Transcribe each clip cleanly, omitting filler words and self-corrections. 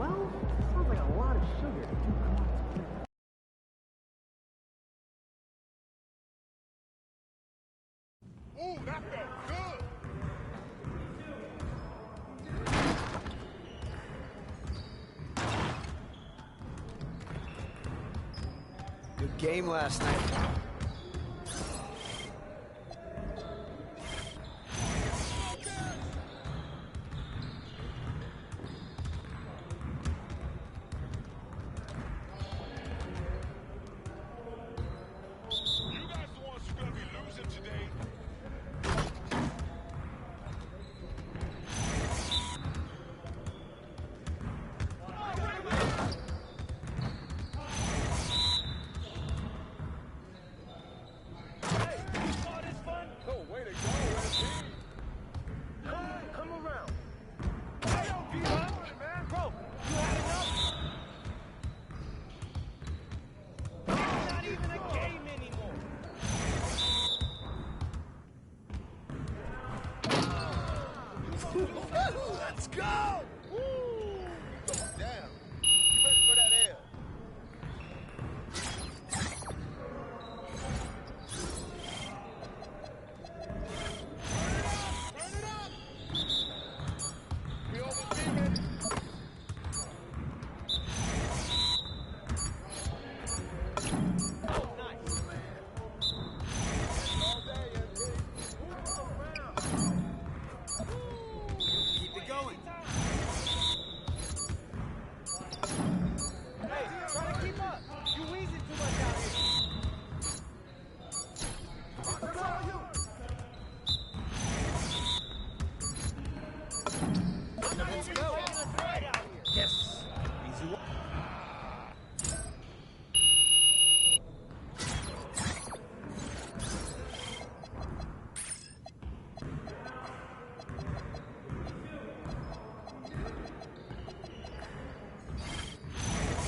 12? Sounds like a lot of sugar. Ooh, that felt good! Good game last night. Let's go! Woo! Damn. You ready for that L? Turn it up! We overteaming. Oh, nice. All day, MD. Keep it going. Hey, try to keep up. You wheezing too much out here. That's all you. Let's go. Yes. Easy one.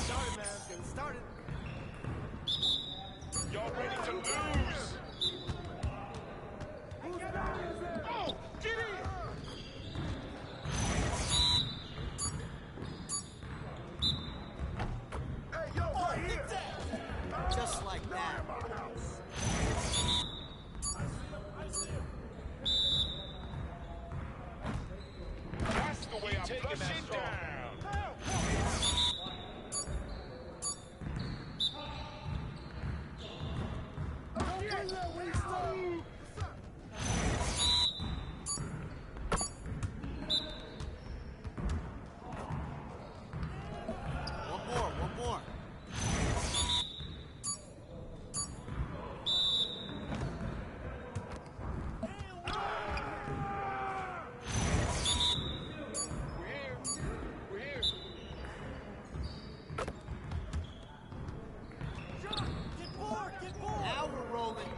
Started, man. Getting started. Y'all ready to lose? Oh, get in! Hey, yo, right here! Just like that. That's the way I flush it down. One more. We're here. Now we're rolling.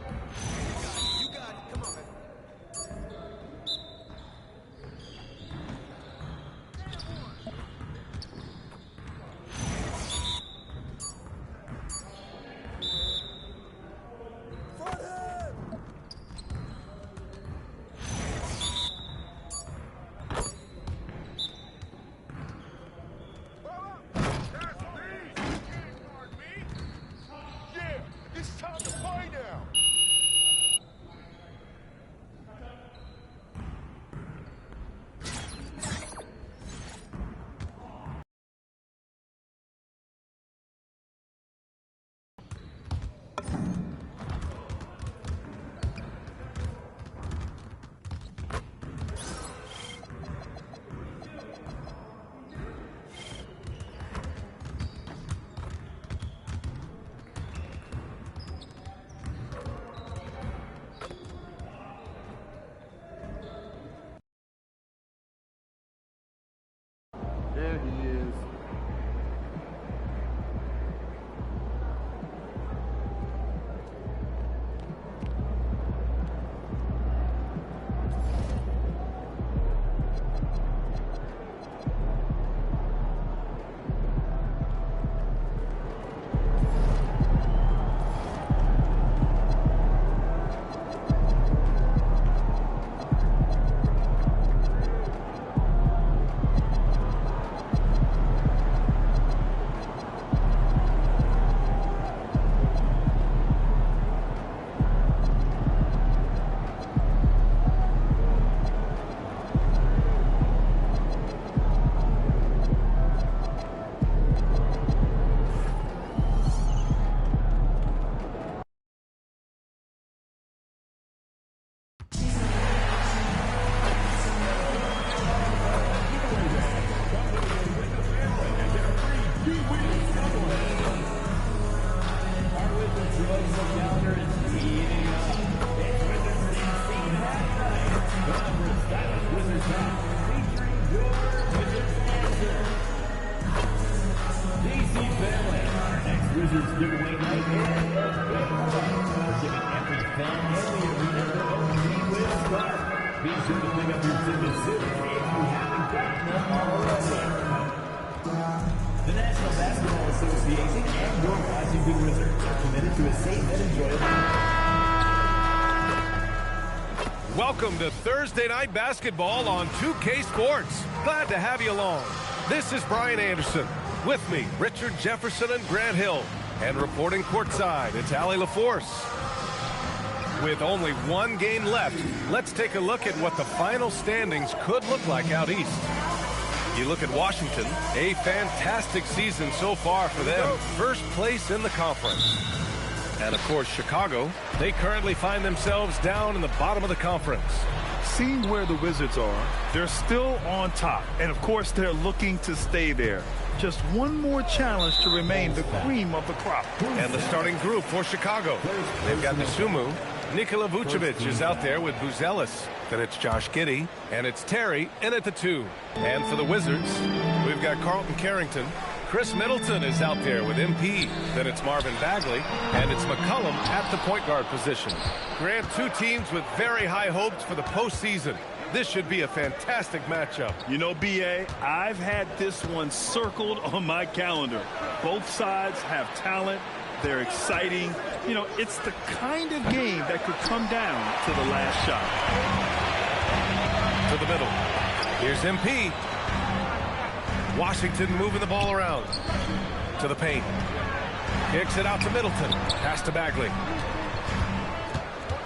Wizards giveaway night giving every fan in the arena their own team will start. Be sure to pick up your tickets soon if you haven't gotten them already. The National Basketball Association and your Washington Wizards are committed to a safe and enjoyable. Welcome to Thursday Night Basketball on 2K Sports. Glad to have you along. This is Brian Anderson. With me, Richard Jefferson and Grant Hill. And reporting courtside, it's Allie LaForce. With only one game left, let's take a look at what the final standings could look like out east. You look at Washington, a fantastic season so far for them. First place in the conference. And of course, Chicago, they currently find themselves down in the bottom of the conference. Seeing where the Wizards are, they're still on top. And of course, they're looking to stay there. Just one more challenge to remain the cream of the crop. And the starting group for Chicago. They've got Dosunmu. Nikola Vucevic is out there with Buzelis. Then it's Josh Giddey. And it's Terry in at the 2. And for the Wizards, we've got Carlton Carrington. Chris Middleton is out there with MP. Then it's Marvin Bagley. And it's McCollum at the point guard position. Grant, two teams with very high hopes for the postseason. This should be a fantastic matchup. You know, B.A., I've had this one circled on my calendar. Both sides have talent. They're exciting. You know, it's the kind of game that could come down to the last shot. To the middle. Here's MP. Washington moving the ball around. To the paint. Kicks it out to Middleton. Pass to Bagley.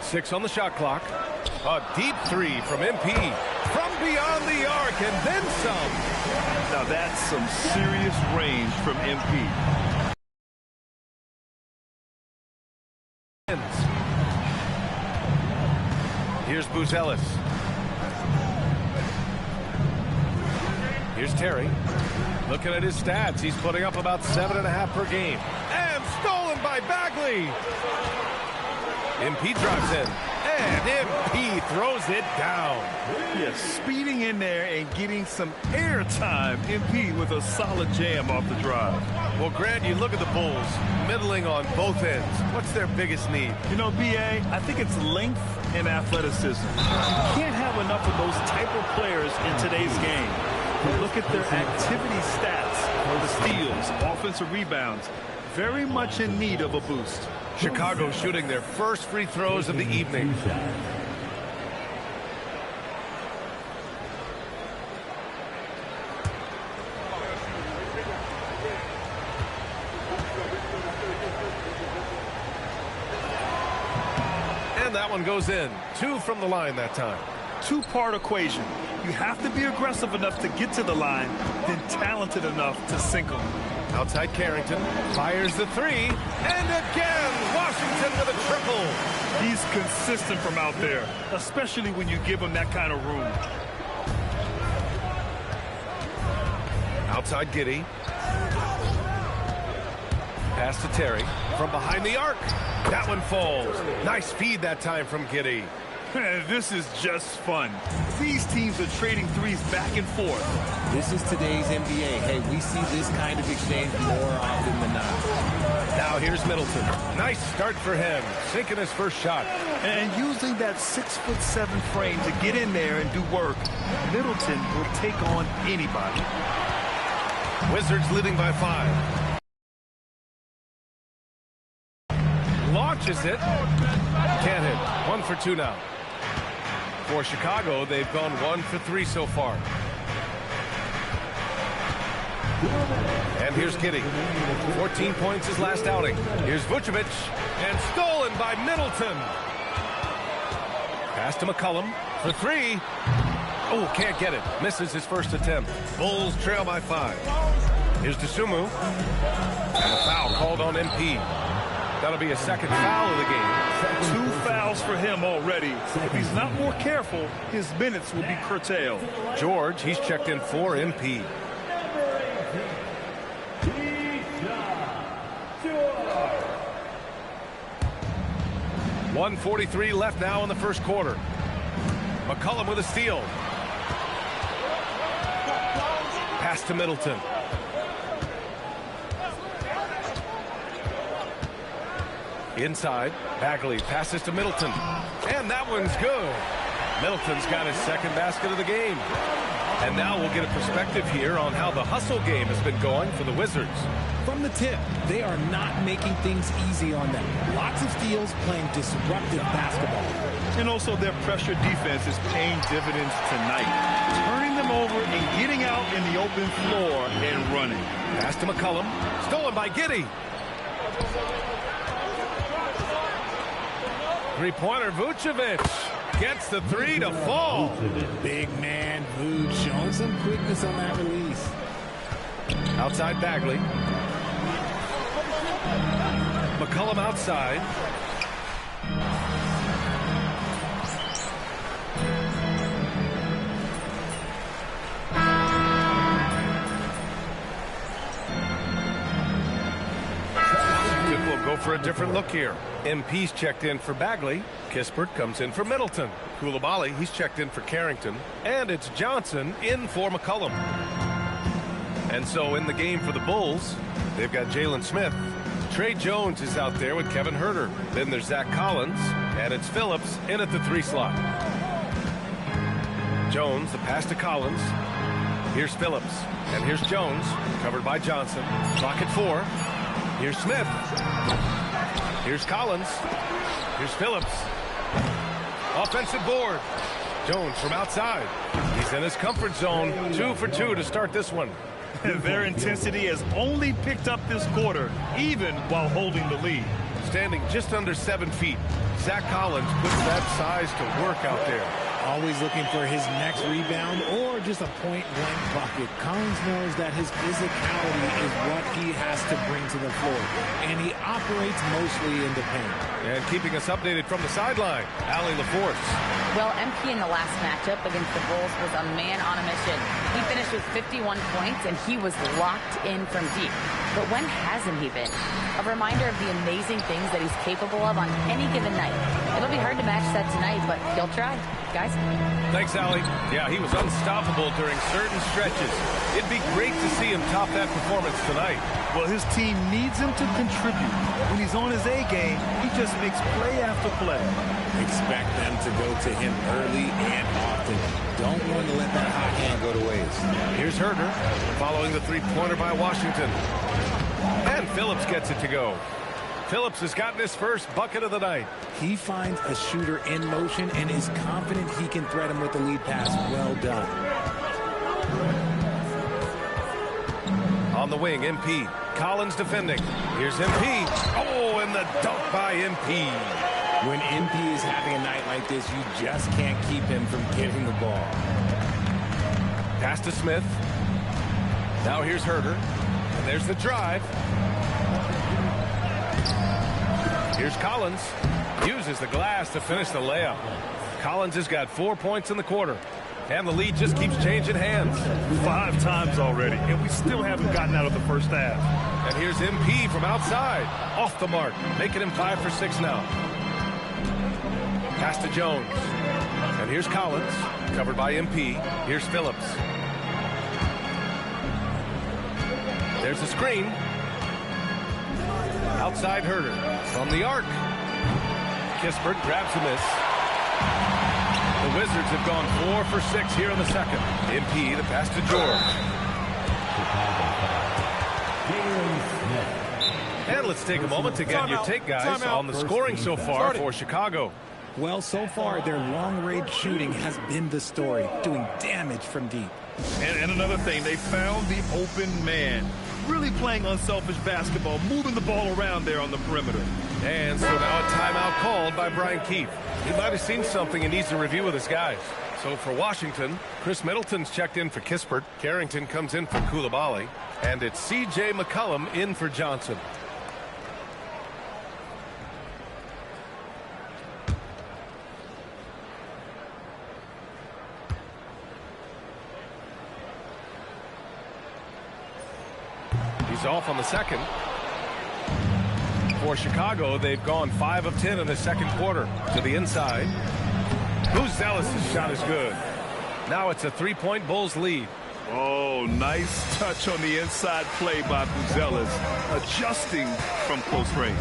6 on the shot clock. A deep 3 from MP. From beyond the arc and then some. Now that's some serious range from MP. Here's Buzelis. Here's Terry. Looking at his stats, he's putting up about 7.5 per game. And stolen by Bagley. MP drives in. And MP throws it down. Yes, speeding in there and getting some air time. MP with a solid jam off the drive. Well, Grant, you look at the Bulls, middling on both ends. What's their biggest need? You know, B.A., I think it's length and athleticism. You can't have enough of those type of players in today's game. Look at their activity stats, the steals, offensive rebounds. Very much in need of a boost. Chicago shooting their first free throws of the evening. And that one goes in. 2 from the line that time. Two-part equation. You have to be aggressive enough to get to the line, then talented enough to sink them. Outside Carrington, fires the 3, and again, Washington with a triple. He's consistent from out there, especially when you give him that kind of room. Outside Giddey. Pass to Terry from behind the arc. That one falls. Nice feed that time from Giddey. This is just fun. These teams are trading threes back and forth. This is today's NBA. Hey, we see this kind of exchange more often than not. Now here's Middleton. Nice start for him. Sinking his first shot. And using that 6'7" frame to get in there and do work, Middleton will take on anybody. Wizards leading by 5. Launches it. Can't hit. 1 for 2 now. For Chicago, they've gone 1 for 3 so far. And here's Giddey. 14 points his last outing. Here's Vucevic. And stolen by Middleton. Pass to McCollum for 3. Oh, can't get it. Misses his first attempt. Bulls trail by 5. Here's Dosunmu. And a foul called on MP. That'll be a second foul of the game. 2 fouls for him already. If he's not more careful, his minutes will be curtailed. George, he's checked in for MP. 1:43 left now in the first quarter. McCollum with a steal. Pass to Middleton. Inside, Bagley passes to Middleton. And that one's good. Middleton's got his second basket of the game. And now we'll get a perspective here on how the hustle game has been going for the Wizards. From the tip, they are not making things easy on them. Lots of steals, playing disruptive basketball. And also their pressure defense is paying dividends tonight. Turning them over and getting out in the open floor and running. Pass to McCollum. Stolen by Giddey. Three-pointer, Vucevic. Gets the three to fall. Big man, Vooch, showing some quickness on that release. Outside Bagley. McCollum outside. We'll go for a different look here. MP's checked in for Bagley. Kispert comes in for Middleton. Coulibaly, he's checked in for Carrington. And it's Johnson in for McCollum. And so in the game for the Bulls, they've got Jalen Smith. Trey Jones is out there with Kevin Huerter. Then there's Zach Collins, and it's Phillips in at the 3 slot. Jones, the pass to Collins. Here's Phillips, and here's Jones, covered by Johnson. Clock at 4. Here's Smith. Here's Collins. Here's Phillips. Offensive board. Jones from outside. He's in his comfort zone. 2 for 2 to start this one. Their intensity has only picked up this quarter, even while holding the lead. Standing just under 7 feet, Zach Collins puts that size to work out there. Always looking for his next rebound or just a point-blank bucket. Collins knows that his physicality is what he has to bring to the floor, and he operates mostly in the paint. And keeping us updated from the sideline, Allie LaForce. Well, MP in the last matchup against the Bulls was a man on a mission. He finished with 51 points, and he was locked in from deep. But when hasn't he been? A reminder of the amazing things that he's capable of on any given night. It'll be hard to match that tonight, but he'll try. Guys? Thanks, Allie. Yeah, he was unstoppable during certain stretches. It'd be great to see him top that performance tonight. Well, his team needs him to contribute. When he's on his A game, he just makes play after play. Expect them to go to him early and often. Don't want to let that hot hand go to waste. Here's Huerter, following the three-pointer by Washington. And Phillips gets it to go. Phillips has gotten his first bucket of the night. He finds a shooter in motion and is confident he can thread him with the lead pass. Well done. On the wing, MP. Collins defending. Here's MP. Oh, and the dunk by MP. When MP is having a night like this, you just can't keep him from getting the ball. Pass to Smith. Now here's Huerter. And there's the drive. Here's Collins. Uses the glass to finish the layup. Collins has got 4 points in the quarter. And the lead just keeps changing hands. 5 times already, and we still haven't gotten out of the first half. And here's MP from outside. Off the mark. Making him 5 for 6 now. Pass to Jones. And here's Collins. Covered by MP. Here's Phillips. There's a screen. Outside Huerter. From the arc. Kispert grabs a miss. The Wizards have gone 4 for 6 here in the second. MP, the pass to George. And let's take a moment to get your take, guys, on the scoring so far for Chicago. Well, so far, their long-range shooting has been the story, doing damage from deep. And another thing, they found the open man. Really playing unselfish basketball, moving the ball around there on the perimeter. And so now a timeout called by Brian Keefe. He might have seen something and needs to review with his guys. So for Washington, Chris Middleton's checked in for Kispert. Carrington comes in for Coulibaly. And it's C.J. McCollum in for Johnson. He's off on the second. For Chicago, they've gone 5 of 10 in the second quarter. To the inside. Buzelis' shot is good. Now it's a 3-point Bulls lead. Oh, nice touch on the inside play by Buzelis, adjusting from close range.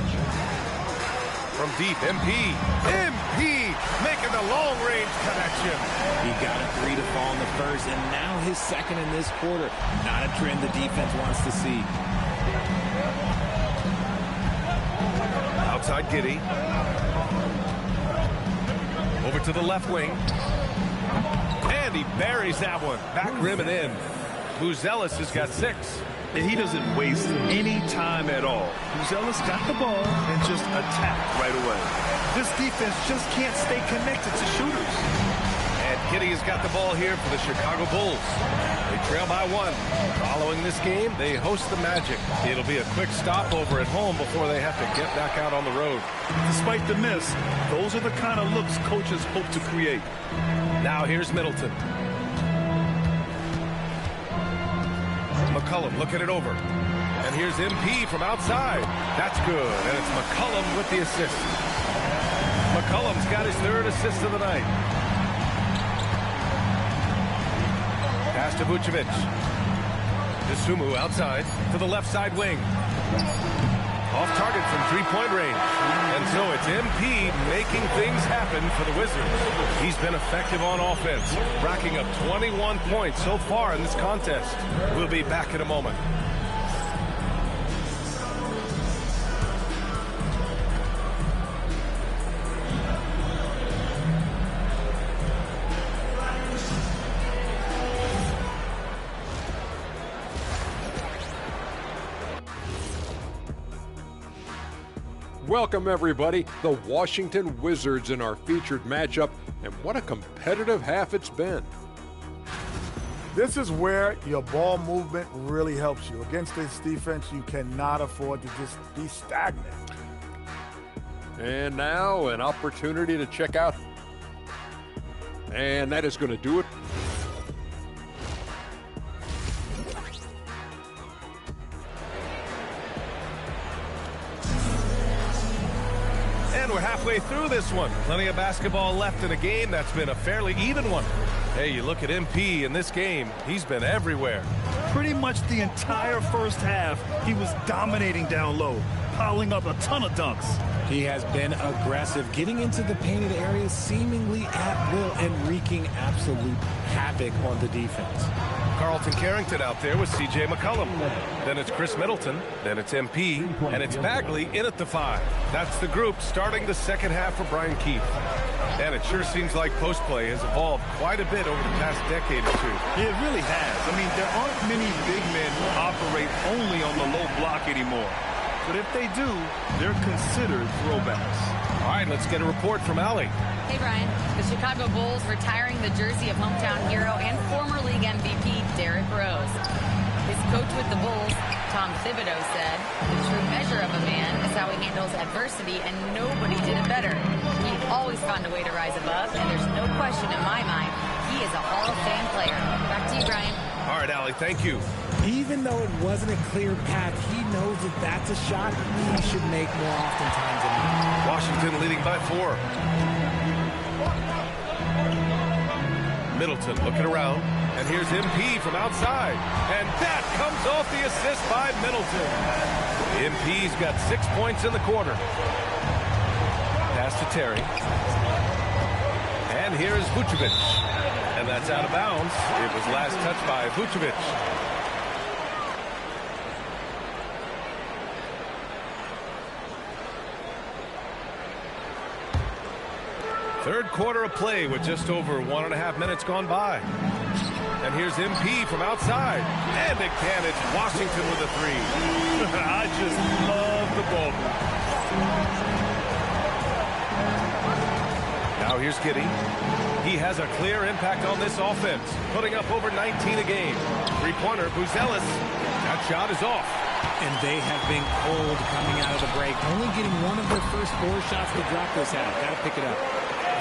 From deep, MP. MP making the long-range connection. He got a 3 to fall in the first, and now his second in this quarter. Not a trend the defense wants to see. Outside Giddey. Over to the left wing. And he buries that one. Back rim and in. Buzelis has got 6. And he doesn't waste any time at all. Buzelis got the ball and just attacked right away. This defense just can't stay connected to shooters. And Giddey has got the ball here for the Chicago Bulls. They trail by 1. Following this game, they host the Magic. It'll be a quick stopover at home before they have to get back out on the road. Despite the miss, those are the kind of looks coaches hope to create. Now here's Middleton. McCollum looking it over. And here's MP from outside. That's good. And it's McCollum with the assist. McCollum's got his 3rd assist of the night. Pass to Vucevic. Sumu outside to the left side wing. Off target from 3-point range. And so it's MP making things happen for the Wizards. He's been effective on offense, racking up 21 points so far in this contest. We'll be back in a moment. Welcome, everybody. The Washington Wizards in our featured matchup, and what a competitive half it's been. This is where your ball movement really helps you. Against this defense, you cannot afford to just be stagnant. And now an opportunity to check out. And that is going to do it. And we're halfway through this one. Plenty of basketball left in a game that's been a fairly even one. Hey, you look at MP in this game, he's been everywhere. Pretty much the entire first half, he was dominating down low, piling up a ton of dunks. He has been aggressive, getting into the painted areas seemingly at will and wreaking absolute havoc on the defense. Carlton Carrington out there with C.J. McCollum. Then it's Chris Middleton. Then it's MP. And it's Bagley in at the 5. That's the group starting the second half for Brian Keefe. And it sure seems like post play has evolved quite a bit over the past decade or two. It really has. I mean, there aren't many big men who operate only on the low block anymore. But if they do, they're considered throwbacks. All right, let's get a report from Allie. Hey, Brian. The Chicago Bulls retiring the jersey of hometown hero and former league MVP Derrick Rose. His coach with the Bulls, Tom Thibodeau, said, "The true measure of a man is how he handles adversity, and nobody did it better. He always found a way to rise above, and there's no question in my mind he is a Hall of Fame player." Back to you, Brian. All right, Allie, thank you. Even though it wasn't a clear path, he knows that that's a shot he should make more oftentimes than not. Washington leading by 4. Middleton looking around, and here's MP from outside, and that comes off the assist by Middleton. MP's got 6 points in the quarter. Pass to Terry, and here is Vucevic, and that's out of bounds. It was last touched by Vucevic. Third quarter of play with just over 1.5 minutes gone by. And here's MP from outside. And again, it's Washington with a 3. I just love the ball. Now here's Giddey. He has a clear impact on this offense, putting up over 19 a game. 3-pointer, Buzelis. That shot is off. And they have been cold coming out of the break. Only getting one of their first 4 shots to drop this half. Got to pick it up.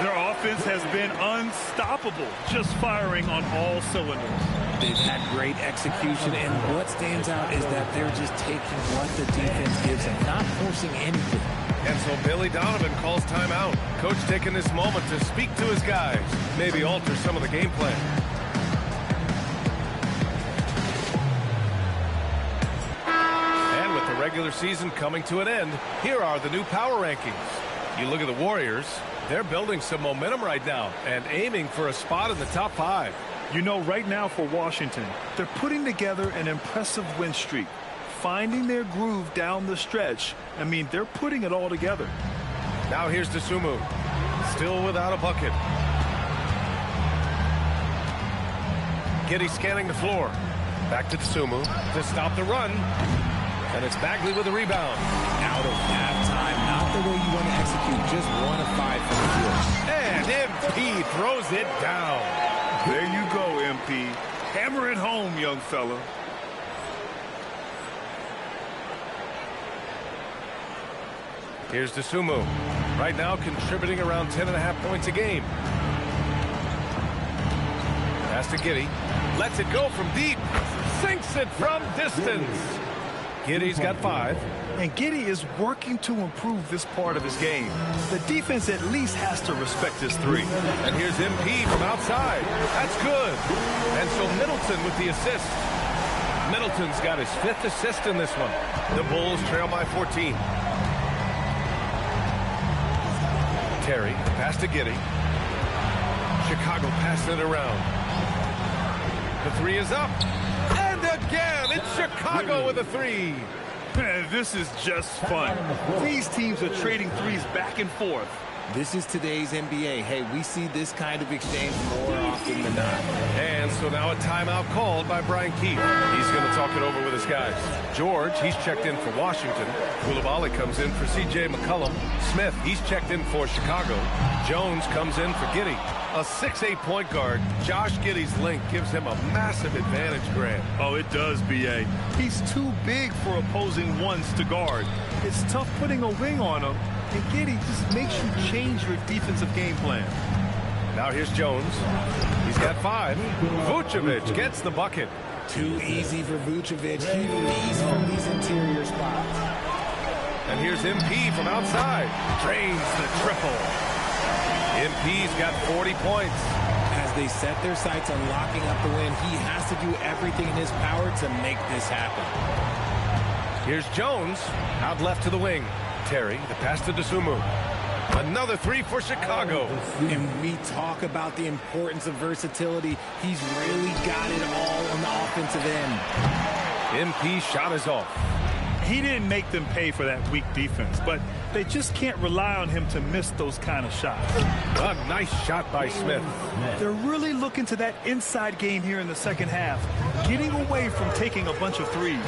Their offense has been unstoppable, just firing on all cylinders. They've had great execution, and what stands out is that they're just taking what the defense gives them, not forcing anything. And so Billy Donovan calls timeout. Coach taking this moment to speak to his guys, maybe alter some of the game plan. And with the regular season coming to an end, here are the new power rankings. You look at the Warriors, they're building some momentum right now and aiming for a spot in the top 5. You know, right now for Washington, they're putting together an impressive win streak, finding their groove down the stretch. I mean, they're putting it all together. Now here's Dosunmu, still without a bucket. Giddey scanning the floor. Back to Dosunmu to stop the run. And it's Bagley with a rebound. Out of halftime, not the way you want to execute, just 1 of 5 from the field. And MP throws it down. There you go, MP. Hammer it home, young fella. Here's Dosunmu. Right now contributing around 10.5 points a game. Pass to Giddey. Lets it go from deep. Sinks it from distance. Giddey's got 5. And Giddey is working to improve this part of his game. The defense at least has to respect his 3. And here's MP from outside. That's good. And so Middleton with the assist. Middleton's got his 5th assist in this one. The Bulls trail by 14. Terry, pass to Giddey. Chicago passing it around. The 3 is up. And again, it's Chicago with a 3. Man, this is just fun. These teams are trading threes back and forth. This is today's NBA. Hey, we see this kind of exchange more often than not. And so now a timeout called by Brian Keefe. He's going to talk it over with his guys. George, he's checked in for Washington. Coulibaly comes in for C.J. McCollum. Smith, he's checked in for Chicago. Jones comes in for Giddey. A 6'8" point guard, Josh Giddey's length gives him a massive advantage, Grant. Oh, it does, B.A. He's too big for opposing ones to guard. It's tough putting a wing on him, and Giddey just makes you change your defensive game plan. Now here's Jones. He's got 5. Vucevic gets the bucket. Too easy for Vucevic. He leads from these interior spots. And here's MP from outside. Drains the triple. MP's got 40 points. As they set their sights on locking up the win, he has to do everything in his power to make this happen. Here's Jones, out left to the wing. Terry, the pass to Dosunmu. Another 3 for Chicago. And we talk about the importance of versatility. He's really got it all on the offensive end. MP shot is off. He didn't make them pay for that weak defense, but they just can't rely on him to miss those kind of shots. A nice shot by Smith. They're really looking to that inside game here in the second half, getting away from taking a bunch of threes.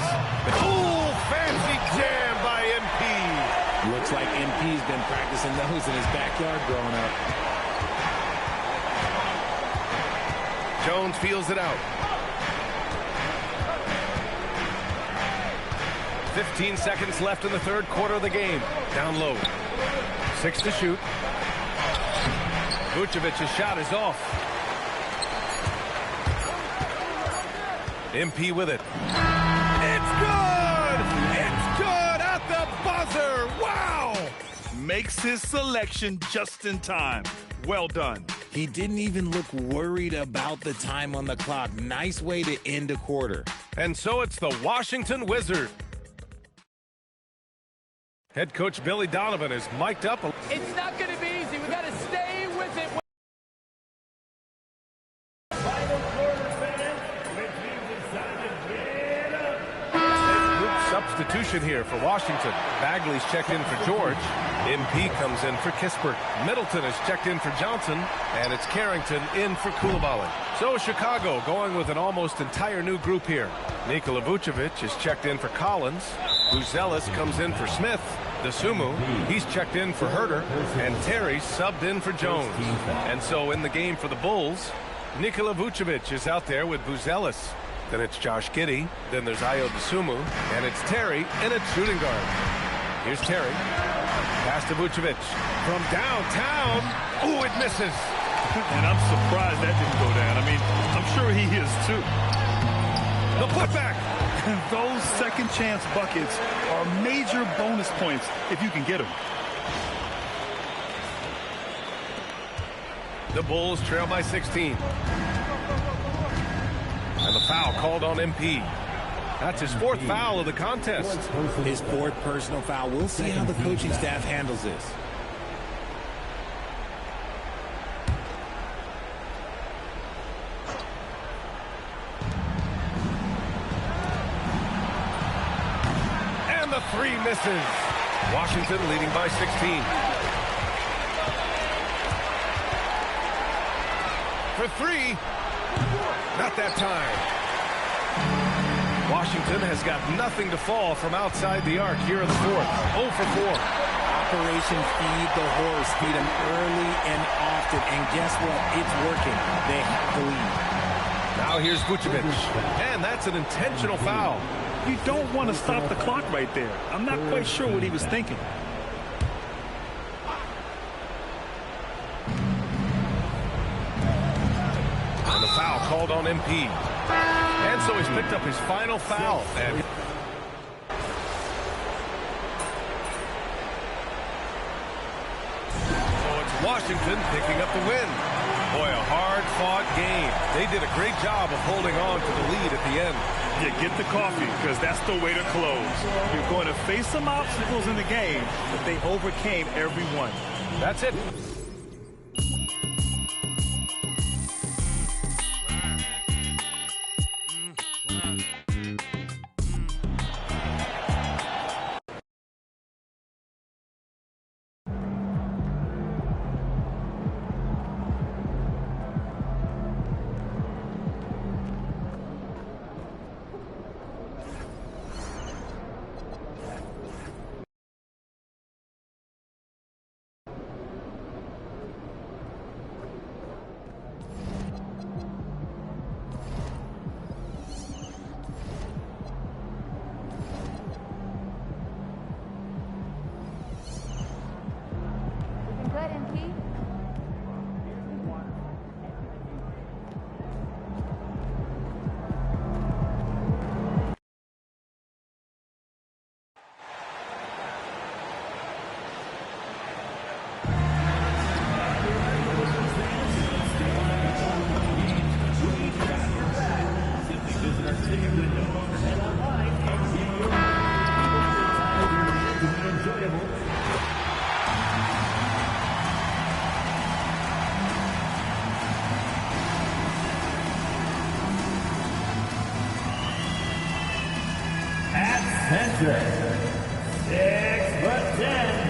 Cool, fancy jam by MP. Looks like MP's been practicing those in his backyard growing up. Jones feels it out. 15 seconds left in the third quarter of the game. Down low. 6 to shoot. Vucevic's shot is off. MP with it. It's good! It's good at the buzzer! Wow! Makes his selection just in time. Well done. He didn't even look worried about the time on the clock. Nice way to end a quarter. And so it's the Washington Wizards. Head coach Billy Donovan is mic'd up. It's not going to be easy. We got to stay with it. Group substitution here for Washington. Bagley's checked in for George. MP comes in for Kispert. Middleton is checked in for Johnson. And it's Carrington in for Coulibaly. So Chicago going with an almost entire new group here. Nikola Vucevic is checked in for Collins. Buzelis comes in for Smith. Dosunmu, he's checked in for Herter. And Terry subbed in for Jones. And so in the game for the Bulls, Nikola Vucevic is out there with Buzelis. Then it's Josh Giddey. Then there's Ayo Dosunmu. And it's Terry in a shooting guard. Here's Terry. Pass to Vucevic. From downtown. Ooh, it misses. And I'm surprised that didn't go down. I mean, I'm sure he is too. The putback. And those second chance buckets are major bonus points if you can get them. The Bulls trail by 16. And the foul called on MP. That's his fourth foul of the contest. His fourth personal foul. We'll see how the coaching staff handles this. And the three misses. Washington leading by 16. For three. Not that time. Washington has got nothing to fall from outside the arc here in the fourth. 0 for 4. Operation Feed the Horse. Feed them early and often. And guess what? It's working. They have the lead. Now here's Vucevic. And that's an intentional foul. You don't want to stop the clock right there. I'm not quite sure what he was thinking. And the foul called on MP. And so he's picked up his final foul. And so it's Washington picking up the win. Boy, a hard-fought game. They did a great job of holding on to the lead at the end. Yeah, get the coffee, because that's the way to close. You're going to face some obstacles in the game, but they overcame every one. That's it. Center, 6'10".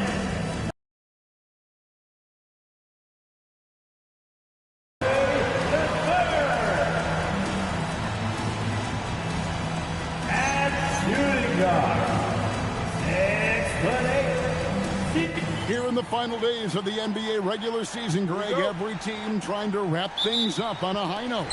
Here in the final days of the NBA regular season, Greg, every team trying to wrap things up on a high note.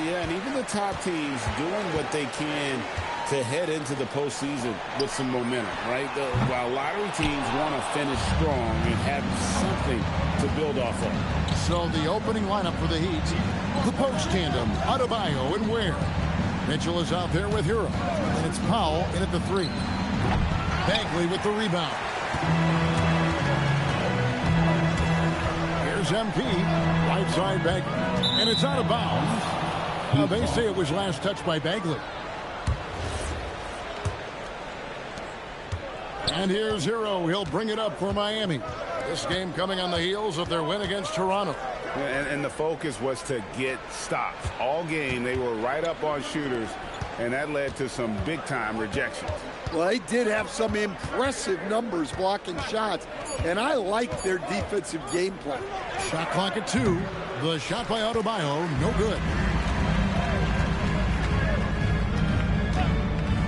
Yeah, and even the top teams doing what they can to head into the postseason with some momentum, right? While lottery teams want to finish strong and have something to build off of. So the opening lineup for the Heat, the post tandem, Adebayo and Ware. Mitchell is out there with Hero, and it's Powell in at the 3. Bagley with the rebound. Here's MP, right side Bagley, and it's out of bounds. They say it was last touched by Bagley. And here's Hero. He'll bring it up for Miami. This game coming on the heels of their win against Toronto. And the focus was to get stops. All game, they were right up on shooters, and that led to some big-time rejections. Well, they did have some impressive numbers blocking shots, and I like their defensive game plan. Shot clock at 2. The shot by Adebayo, no good.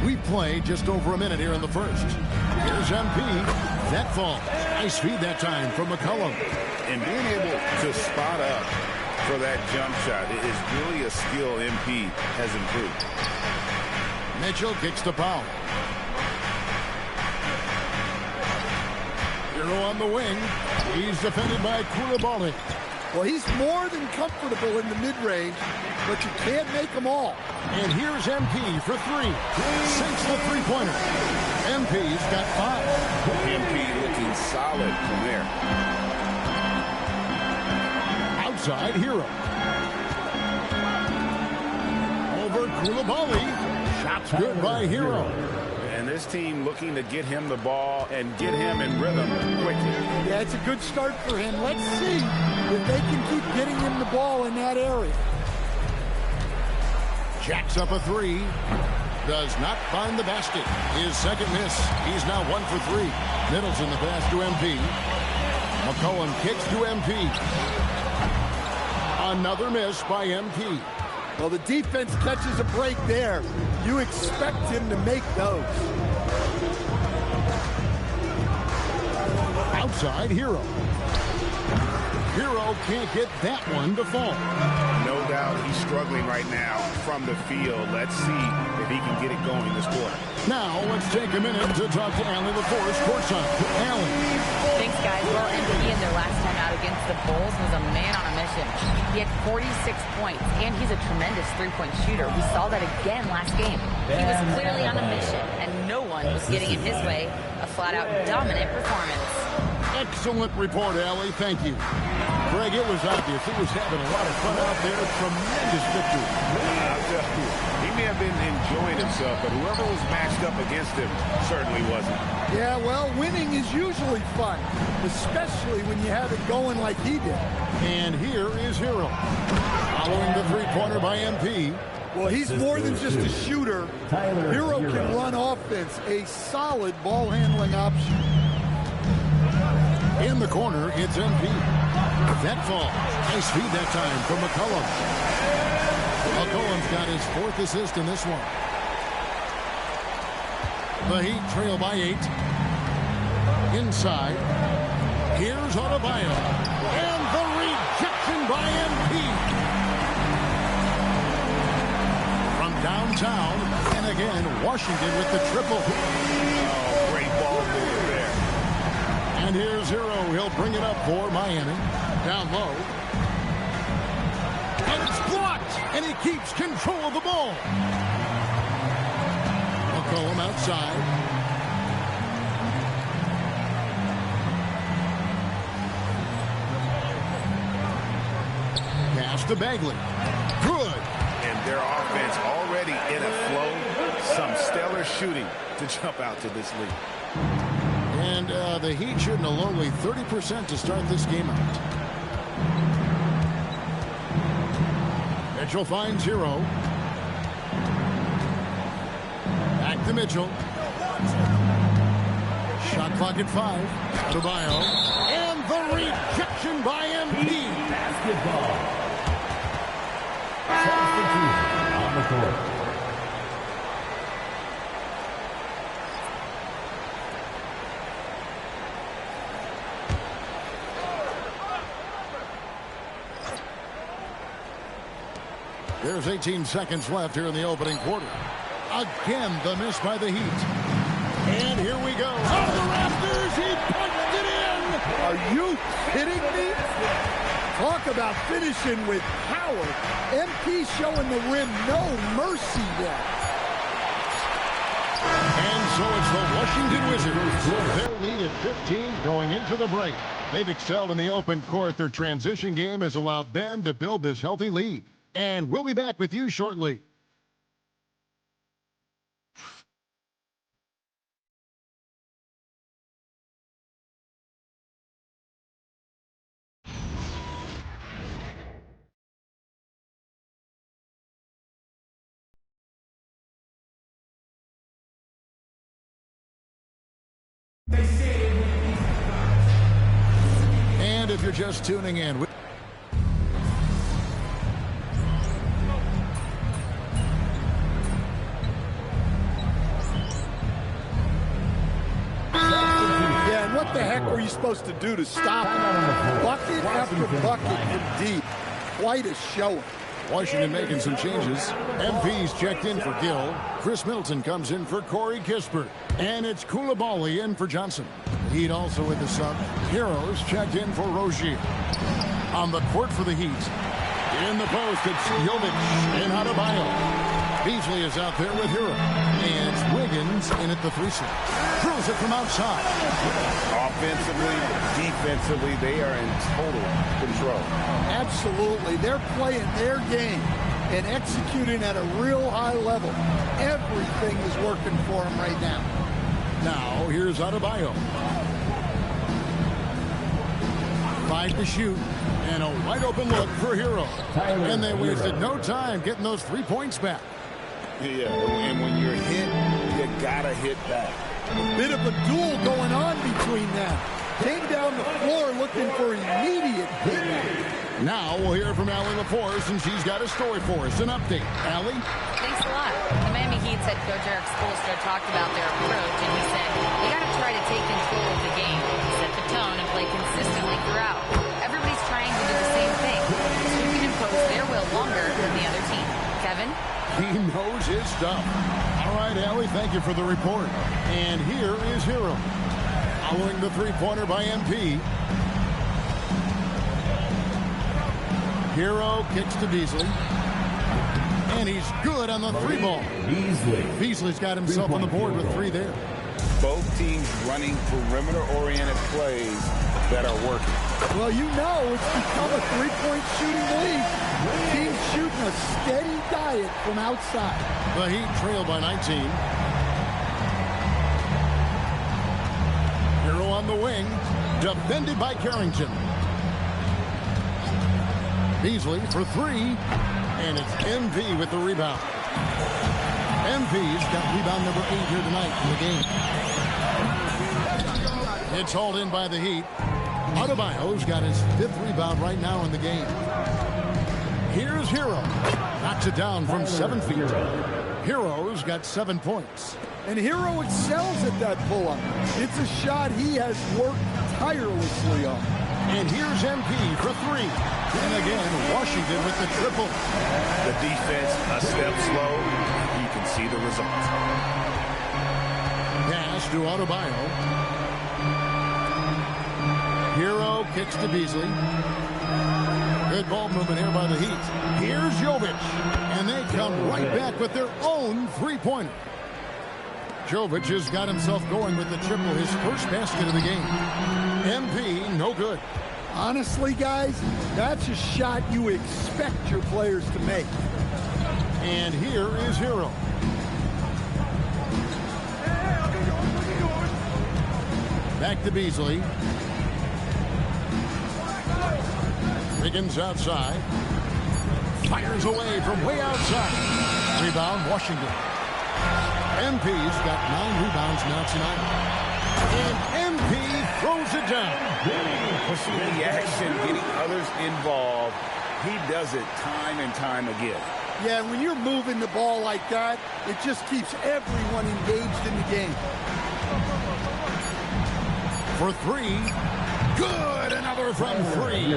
We play just over a minute here in the first. Here's MP. That fall. Nice feed that time from McCollum. And being able to spot up for that jump shot is really a skill MP has improved. Mitchell kicks to Powell. Hero on the wing. He's defended by Koulibaly. Well, he's more than comfortable in the mid-range, but you can't make them all. And here's MP for three. Sinks the three-pointer. MP's got 5. MP looking solid from there. Outside Hero. Over Koulibaly. Shots good by Hero. And this team looking to get him the ball and get him in rhythm quickly. Yeah, it's a good start for him. Let's see if they can keep getting him the ball in that area. Jacks up a 3. Does not find the basket. His second miss. He's now 1 for 3. Middleton the pass to MP. McCollum kicks to MP. Another miss by MP. Well, the defense catches a break there. You expect him to make those. Outside Hero. Hero can't get that one to fall. No doubt he's struggling right now from the field. Let's see if he can get it going this quarter. Now, let's take a minute to talk to Allen LaForce courtside. Allen. Thanks, guys. Well, MP in their last time out against the Bulls was a man on a mission. He had 46 points, and he's a tremendous three-point shooter. We saw that again last game. He was clearly on a mission, and no one was getting in his way. A flat-out dominant performance. Excellent report, Allie. Thank you. Greg, it was obvious. He was having a lot of fun out there. Tremendous victory. I'll tell you, he may have been enjoying himself, but whoever was matched up against him certainly wasn't. Yeah, well, winning is usually fun, especially when you have it going like he did. And here is Hero. Following the three-pointer by MP. Well, he's more than just a shooter. Hero can run offense, a solid ball-handling option. In the corner, it's MP. That fall. Nice feed that time from McCollum. McCollum's got his 4th assist in this one. The Heat trail by 8. Inside. Here's Adebayo. And the rejection by MP. From downtown. And again, Washington with the triple. Oh, great ball movement there. And here's Hero. He'll bring it up for Miami. Down low. And it's blocked. And he keeps control of the ball. McCollum outside. Pass to Bagley. Good. And their offense already in a flow. Some stellar shooting to jump out to this lead. And the Heat shooting a lowly 30% to start this game out. Mitchell finds Hero. Back to Mitchell. Shot clock at 5. Adebayo. And the rejection by MP. Basketball. Substitution on the court. There's 18 seconds left here in the opening quarter. Again, the miss by the Heat. And here we go. Out of the rafters, he punched it in. Are you kidding me? Talk about finishing with power. MP showing the rim no mercy there. And so it's the Washington Wizards with their lead at 15 going into the break. They've excelled in the open court. Their transition game has allowed them to build this healthy lead. And we'll be back with you shortly. And if you're just tuning in, what the heck were you supposed to do to stop him? Bucket after bucket from deep. Quite a showing. Washington making some changes. MP's checked in for Gill. Chris Middleton comes in for Corey Kispert. And it's Koulibaly in for Johnson. Heat also with the sub. Heroes checked in for Rozier. On the court for the Heat. In the post, it's Jovic and Adebayo. Beasley is out there with Hero. And it's Wiggins in at the 3 slot. Throws it from outside. Offensively, defensively, they are in total control. Absolutely. They're playing their game and executing at a real high level. Everything is working for them right now. Now, here's Adebayo. 5 to shoot. And a wide open look for Hero. And they wasted no time getting those 3 points back. Yeah, and when you're hit, you gotta hit back. A bit of a duel going on between them. Came down the floor looking for immediate hit. Now we'll hear from Allie LaForce, and she's got a story for us. An update. Allie? Thanks a lot. The Miami Heat's head coach Eric Spoelstra talked about their approach, and he said, "We got to try to take control of the game, set the tone, and play consistently throughout. Everybody's trying to do the same thing, so we can impose their will longer than the other team." Kevin? He knows his stuff. All right, Allie, thank you for the report. And here is Hero. Following the three-pointer by MP. Hero kicks to Beasley. And he's good on the 3 ball. Beasley's got himself on the board with 3 there. Both teams running perimeter-oriented plays that are working. Well, you know it's become a 3-point shooting league. Teams shooting a steady diet from outside. The Heat trail by 19. Hero on the wing, defended by Carrington. Beasley for 3, and it's MV with the rebound. MV's got rebound number 8 here tonight in the game. It's hauled in by the Heat. Adebayo's got his 5th rebound right now in the game. Here's Hero. Knocks it down from 7 feet. Hero's got 7 points. And Hero excels at that pull-up. It's a shot he has worked tirelessly on. And here's MP for 3. And again, Washington with the triple. The defense a step slow. You can see the results. Pass to Adebayo. Hero kicks to Beasley. Good ball movement here by the Heat. Here's Jovic. And they come right back with their own 3-pointer. Jovic has got himself going with the triple, his first basket of the game. MP, no good. Honestly, guys, that's a shot you expect your players to make. And here is Hero. Back to Beasley. Wiggins outside. Fires away from way outside. Rebound, Washington. MP's got 9 rebounds now tonight. And MP throws it down. Pushing the action, getting others involved. He does it time and time again. Yeah, when you're moving the ball like that, it just keeps everyone engaged in the game. For 3. Good, another from 3.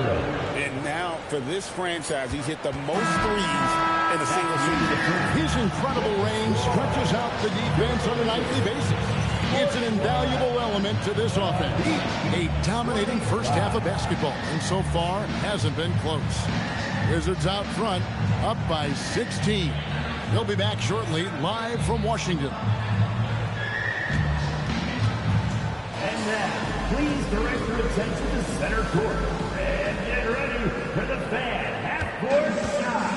And now, for this franchise, he's hit the most threes in a single season. His incredible range stretches out the defense on a nightly basis. It's an invaluable element to this offense. A dominating first half of basketball, and so far hasn't been close. Wizards out front, up by 16. They'll be back shortly, live from Washington. And now, please direct your attention to center court. And get ready for the fan half-court shot.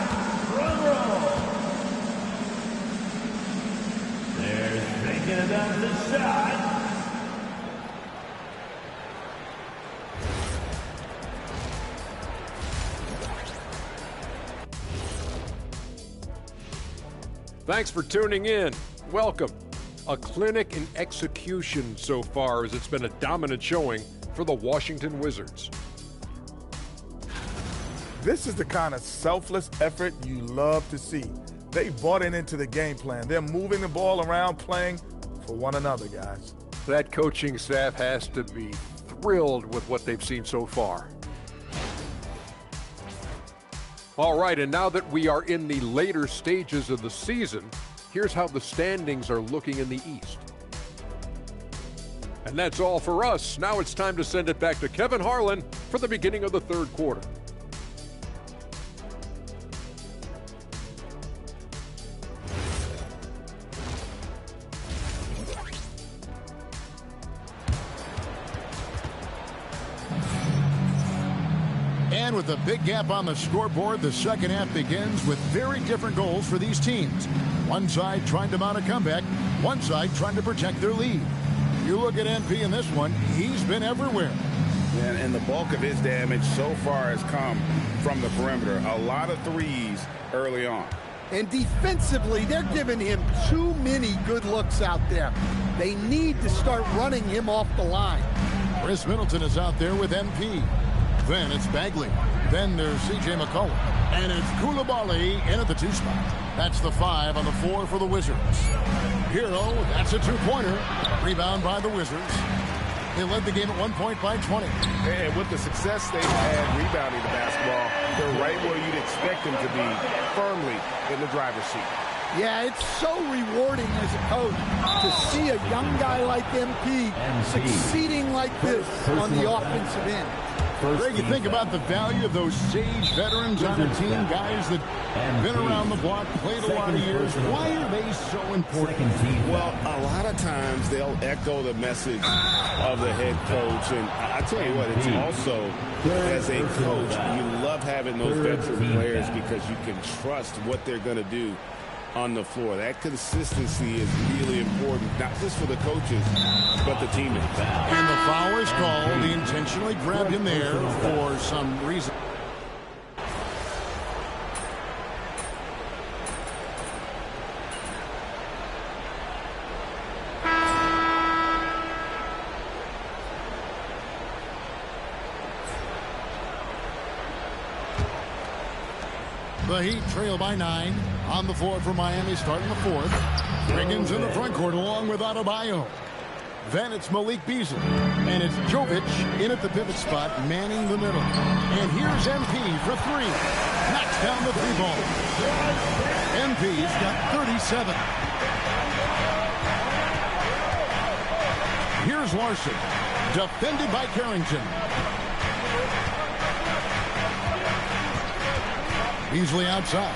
Drum roll. They're thinking about the shot. Thanks for tuning in. Welcome. A clinic in execution so far, as it's been a dominant showing for the Washington Wizards. This is the kind of selfless effort you love to see. They bought into the game plan. They're moving the ball around, playing for one another, guys. That coaching staff has to be thrilled with what they've seen so far. All right, and now that we are in the later stages of the season, here's how the standings are looking in the East. And that's all for us. Now it's time to send it back to Kevin Harlan for the beginning of the third quarter. And with a big gap on the scoreboard, the second half begins with very different goals for these teams. One side trying to mount a comeback, one side trying to protect their lead. You look at MP in this one, he's been everywhere. And the bulk of his damage so far has come from the perimeter. A lot of threes early on. And defensively, they're giving him too many good looks out there. They need to start running him off the line. Chris Middleton is out there with MP. Then it's Bagley. Then there's C.J. McCollum. And it's Coulibaly in at the 2 spot. That's the 5 on the 4 for the Wizards. Hero, that's a 2-pointer. Rebound by the Wizards. They led the game at 1 point by 20. And with the success they've had rebounding the basketball, they're right where you'd expect them to be, firmly in the driver's seat. Yeah, it's so rewarding as a coach to see a young guy like MP succeeding like this on the offensive end. Greg, you think about the value of those sage veterans on a team, guys that have been around the block, played a lot of years. Why are they so important? Well, a lot of times they'll echo the message of the head coach. And I tell you what, it's also, as a coach, you love having those veteran players because you can trust what they're going to do on the floor. That consistency is really important, not just for the coaches, but the teammates. And the foul is called. He intentionally grabbed him there for some reason. The Heat trail by 9 on the floor for Miami, starting the 4th. Wiggins in the front court along with Adebayo. Then it's Malik Beasley. And it's Jovic in at the pivot spot, manning the middle. And here's MP for 3. Knocks down the 3-ball. MP's got 37. Here's Larson. Defended by Carrington. Beasley outside.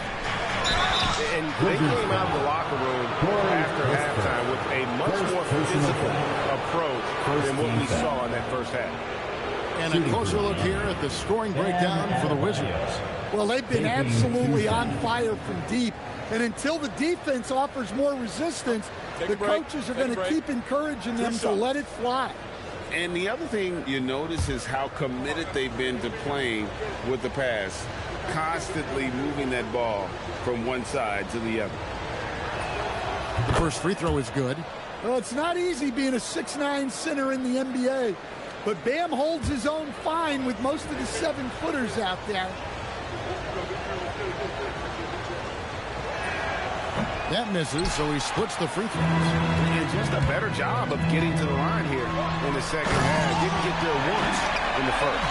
And they came out of the locker room after halftime with a much more physical approach than what we saw in that first half. And a closer look here at the scoring breakdown for the Wizards. Well, they've been absolutely on fire from deep. And until the defense offers more resistance, the coaches are going to keep encouraging them to let it fly. And the other thing you notice is how committed they've been to playing with the pass, constantly moving that ball from one side to the other. The first free throw is good. Well, it's not easy being a 6'9" center in the NBA, but Bam holds his own fine with most of the 7-footers out there. That misses, so he splits the free throws. And just a better job of getting to the line here in the second half. Didn't get there once in the first.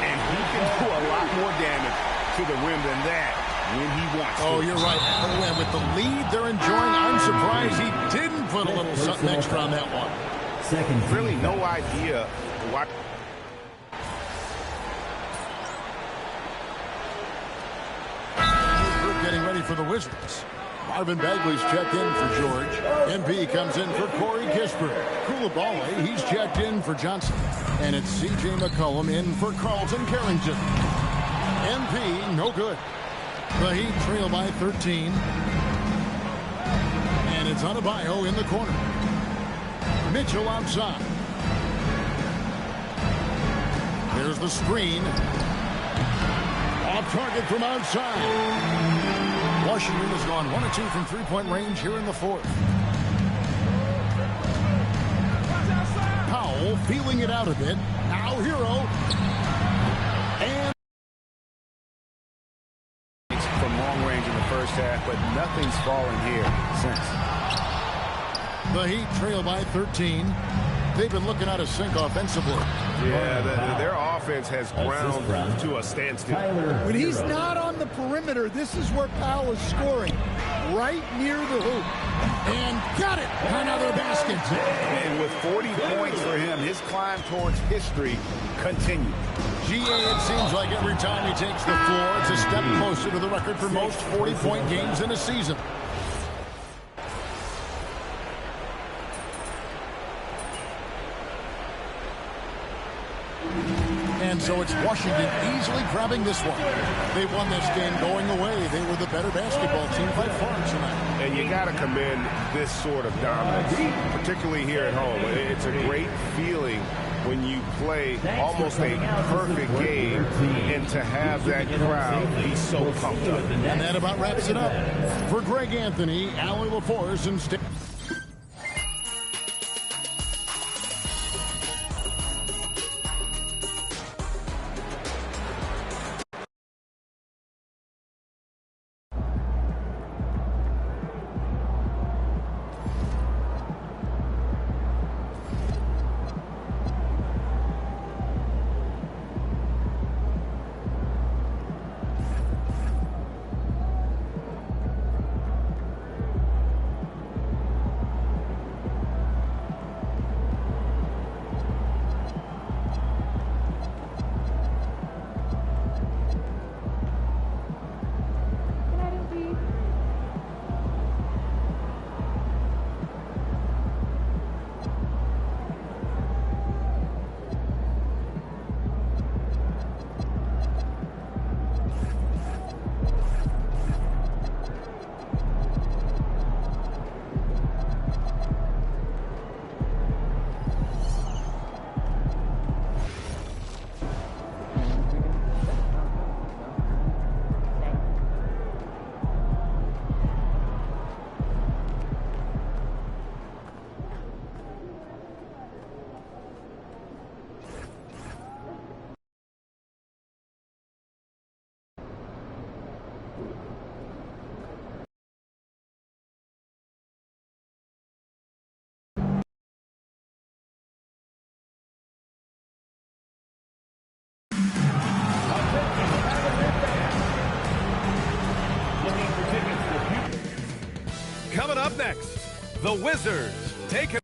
And he can do a lot more damage to the rim than that when he wants to. Oh, you're right. And with the lead they're enjoying, I'm surprised he didn't put a little something extra on that one. Really no idea why. Getting ready for the Wizards. Marvin Bagley's checked in for George. MP comes in for Corey Kispert. Coulibaly, he's checked in for Johnson. And it's C.J. McCollum in for Carlton Carrington. MP, no good. The Heat trail by 13. And it's Adebayo in the corner. Mitchell outside. There's the screen. Off target from outside. Washington has gone 1 of 2 from three-point range here in the 4th. Powell feeling it out a bit. Now Hero. And from long range in the first half, but nothing's fallen here since. The Heat trail by 13. they've been looking out of sync offensively. Yeah, their offense has ground to a standstill. When he's not on the perimeter, this is where Powell is scoring, right near the hoop. And got it. Another basket. And with 40 points for him, his climb towards history continues. GA, it seems like every time he takes the floor, it's a step closer to the record for most 40-point games in a season. And so it's Washington easily grabbing this one. They won this game going away. They were the better basketball team by far tonight. And you got to commend this sort of dominance, particularly here at home. It's a great feeling when you play almost a perfect game and to have that crowd be so pumped up. And that about wraps it up. For Greg Anthony, Allie LaForce, and Steve. Coming up next, the Wizards taking.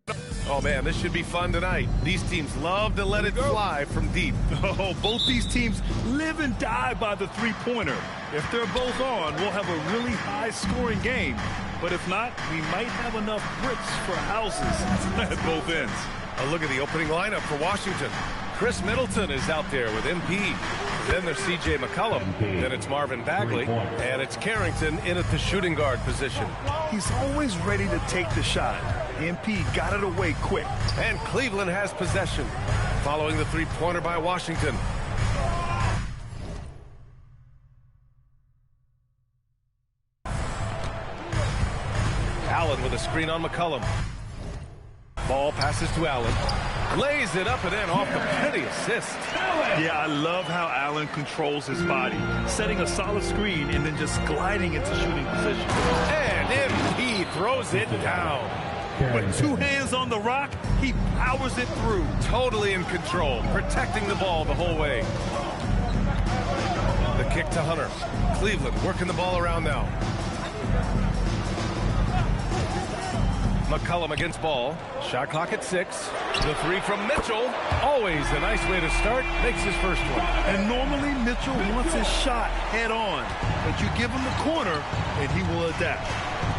Oh man, this should be fun tonight. These teams love to let it fly from deep. Oh, both these teams live and die by the three-pointer. If they're both on, we'll have a really high-scoring game. But if not, we might have enough bricks for houses at both ends. A look at the opening lineup for Washington. Chris Middleton is out there with MP. Then there's C.J. McCollum. Then it's Marvin Bagley. And it's Carrington in at the shooting guard position. He's always ready to take the shot. MP got it away quick. And Cleveland has possession following the three-pointer by Washington. Allen with a screen on McCollum. Ball passes to Allen. Lays it up and in off the pretty assist. Yeah, I love how Allen controls his body, setting a solid screen and then just gliding into shooting position. And MP throws it down. With two hands on the rock, he powers it through. Totally in control, protecting the ball the whole way. The kick to Hunter. Cleveland working the ball around now. McCollum against ball. Shot clock at 6. The three from Mitchell. Always a nice way to start. Makes his first one. And normally Mitchell wants his shot head on. But you give him the corner and he will adapt.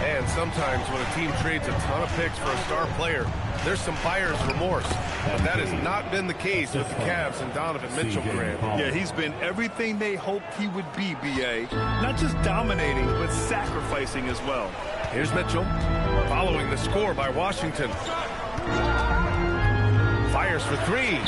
And sometimes when a team trades a ton of picks for a star player, there's some buyer's remorse. But that has not been the case with the Cavs and Donovan Mitchell, Grant. Yeah, he's been everything they hoped he would be, B.A. Not just dominating, but sacrificing as well. Here's Mitchell, following the score by Washington. Fires for three.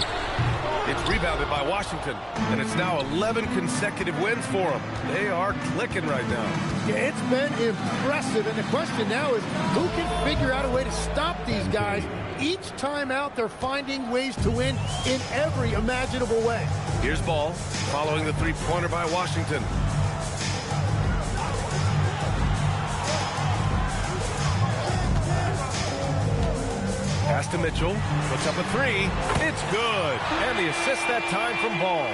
It's rebounded by Washington, and it's now 11 consecutive wins for them. They are clicking right now. Yeah, it's been impressive, and the question now is who can figure out a way to stop these guys? Each time out, they're finding ways to win in every imaginable way. Here's Ball, following the three-pointer by Washington. Pass to Mitchell. Puts up a three. It's good. And the assist that time from Ball.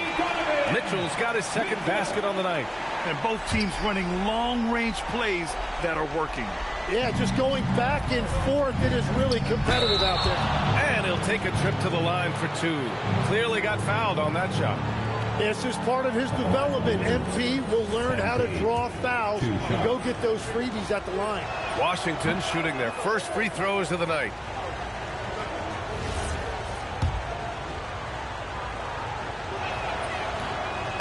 Mitchell's got his second basket on the night. And both teams running long-range plays that are working. Yeah, just going back and forth. It is really competitive out there. And he'll take a trip to the line for two. Clearly got fouled on that shot. It's just part of his development. MP will learn how to draw fouls and go get those freebies at the line. Washington shooting their first free throws of the night.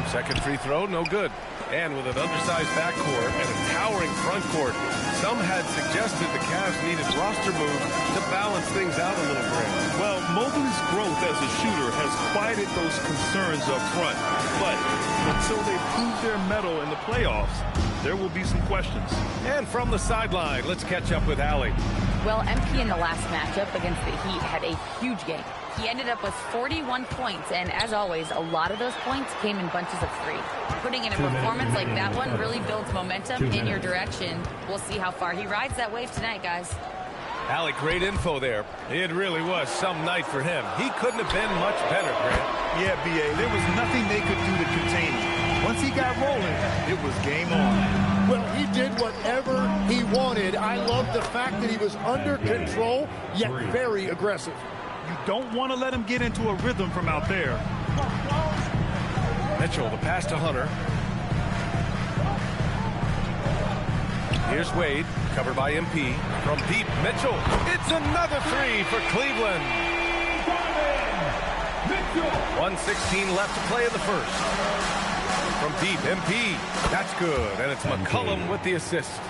Second free throw, no good. And with an undersized backcourt and a towering front court, some had suggested the Cavs needed roster moves to balance things out a little bit. Well, Mobley's growth as a shooter has quieted those concerns up front. But until they prove their mettle in the playoffs, there will be some questions. And from the sideline, let's catch up with Allie. Well, MP in the last matchup against the Heat had a huge game. He ended up with 41 points, and as always, a lot of those points came in bunches of three. Putting in a performance like that one really builds momentum in your direction. We'll see how far he rides that wave tonight, guys. Allie, great info there. It really was some night for him. He couldn't have been much better, Grant. Yeah, B.A., there was nothing they could do to contain him. Once he got rolling, it was game on. Well, he did whatever he wanted. I love the fact that he was under control, yet very aggressive. You don't want to let him get into a rhythm from out there. Mitchell, the pass to Hunter. Here's Wade, covered by MP. From deep, Mitchell. It's another three for Cleveland. 1:16 left to play in the first. From deep, MP. That's good, and it's McCollum with the assist.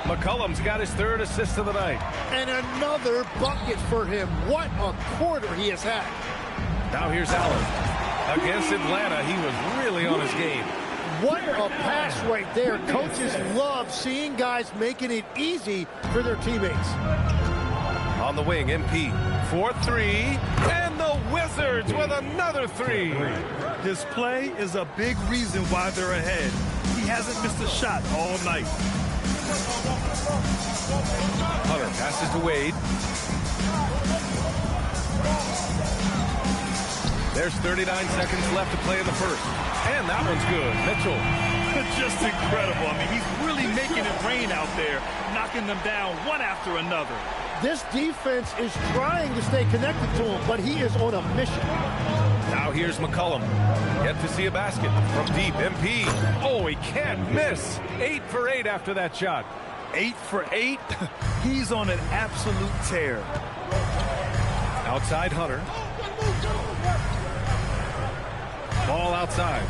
McCollum's got his third assist of the night. And another bucket for him. What a quarter he has had. Now here's Allen. Against Atlanta, he was really on his game. What a pass right there. Coaches love seeing guys making it easy for their teammates. On the wing, MP. 4-3. And the Wizards with another three. His play is a big reason why they're ahead. He hasn't missed a shot all night. Hunter passes to Wade. There's 39 seconds left to play in the first. And that one's good. Mitchell. Just incredible. I mean, he's really making it rain out there, knocking them down one after another. This defense is trying to stay connected to him, but he is on a mission. Now here's McCollum. Yet to see a basket from deep. MP. Oh, he can't miss. 8 for 8 after that shot. 8 for 8? He's on an absolute tear. Outside Hunter. Ball outside.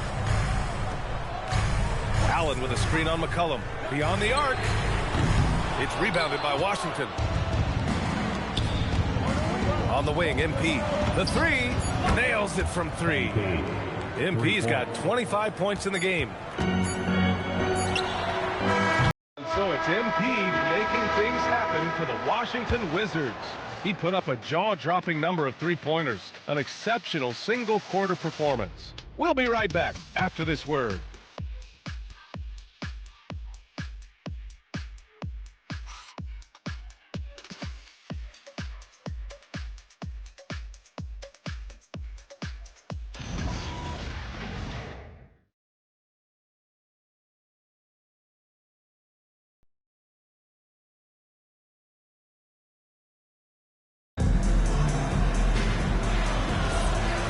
Allen with a screen on McCollum. Beyond the arc. It's rebounded by Washington. On the wing, MP. The three. Nails it from three. MP's got 25 points in the game. So it's MP making things happen for the Washington Wizards. He put up a jaw-dropping number of three-pointers. An exceptional single-quarter performance. We'll be right back after this word.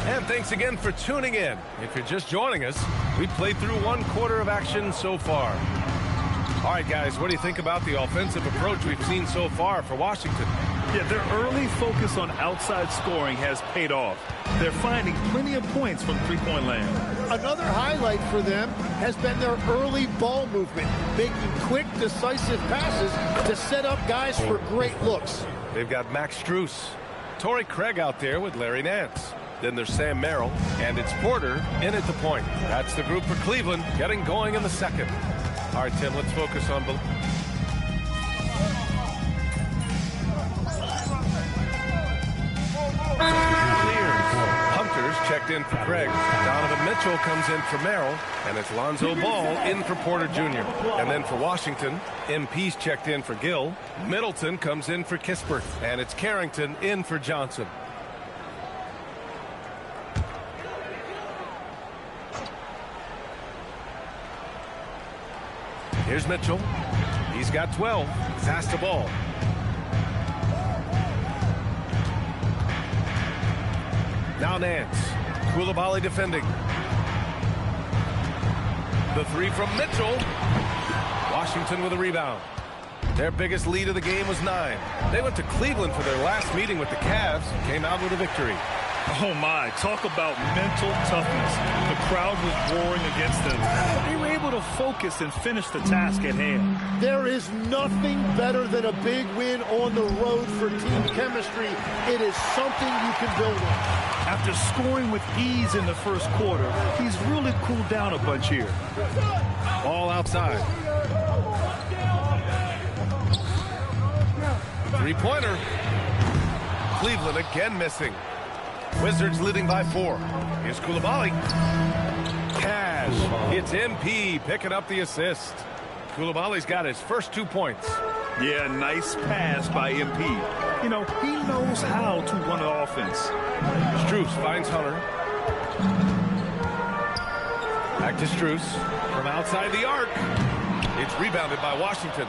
And thanks again for tuning in. If you're just joining us, we played through one quarter of action so far. All right, guys, what do you think about the offensive approach we've seen so far for Washington? Yeah, their early focus on outside scoring has paid off. They're finding plenty of points from three-point land. Another highlight for them has been their early ball movement, making quick, decisive passes to set up guys for great looks. They've got Max Strus, Torrey Craig out there with Larry Nance. Then there's Sam Merrill, and it's Porter in at the point. That's the group for Cleveland getting going in the second. All right, Tim, let's focus on... Hunter's check checked in for Craig. Donovan Mitchell comes in for Merrill. And it's Lonzo Ball in for Porter Jr. And then for Washington, MP's checked in for Gill. Middleton comes in for Kispert. And it's Carrington in for Johnson. Here's Mitchell. He's got 12. Pass the ball. Now Nance. Coulibaly defending. The three from Mitchell. Washington with a rebound. Their biggest lead of the game was 9. They went to Cleveland for their last meeting with the Cavs. Came out with a victory. Oh, my. Talk about mental toughness. The crowd was roaring against them. But they were able to focus and finish the task at hand. There is nothing better than a big win on the road for team chemistry. It is something you can build on. After scoring with ease in the first quarter, he's really cooled down a bunch here. Ball outside. Three-pointer. Cleveland again missing. Wizards leading by 4. Here's Coulibaly. Cash. It's MP picking up the assist. Coulibaly's got his first 2 points. Yeah, nice pass by MP. You know, he knows how to run an offense. Strus finds Hunter. Back to Strus from outside the arc. It's rebounded by Washington.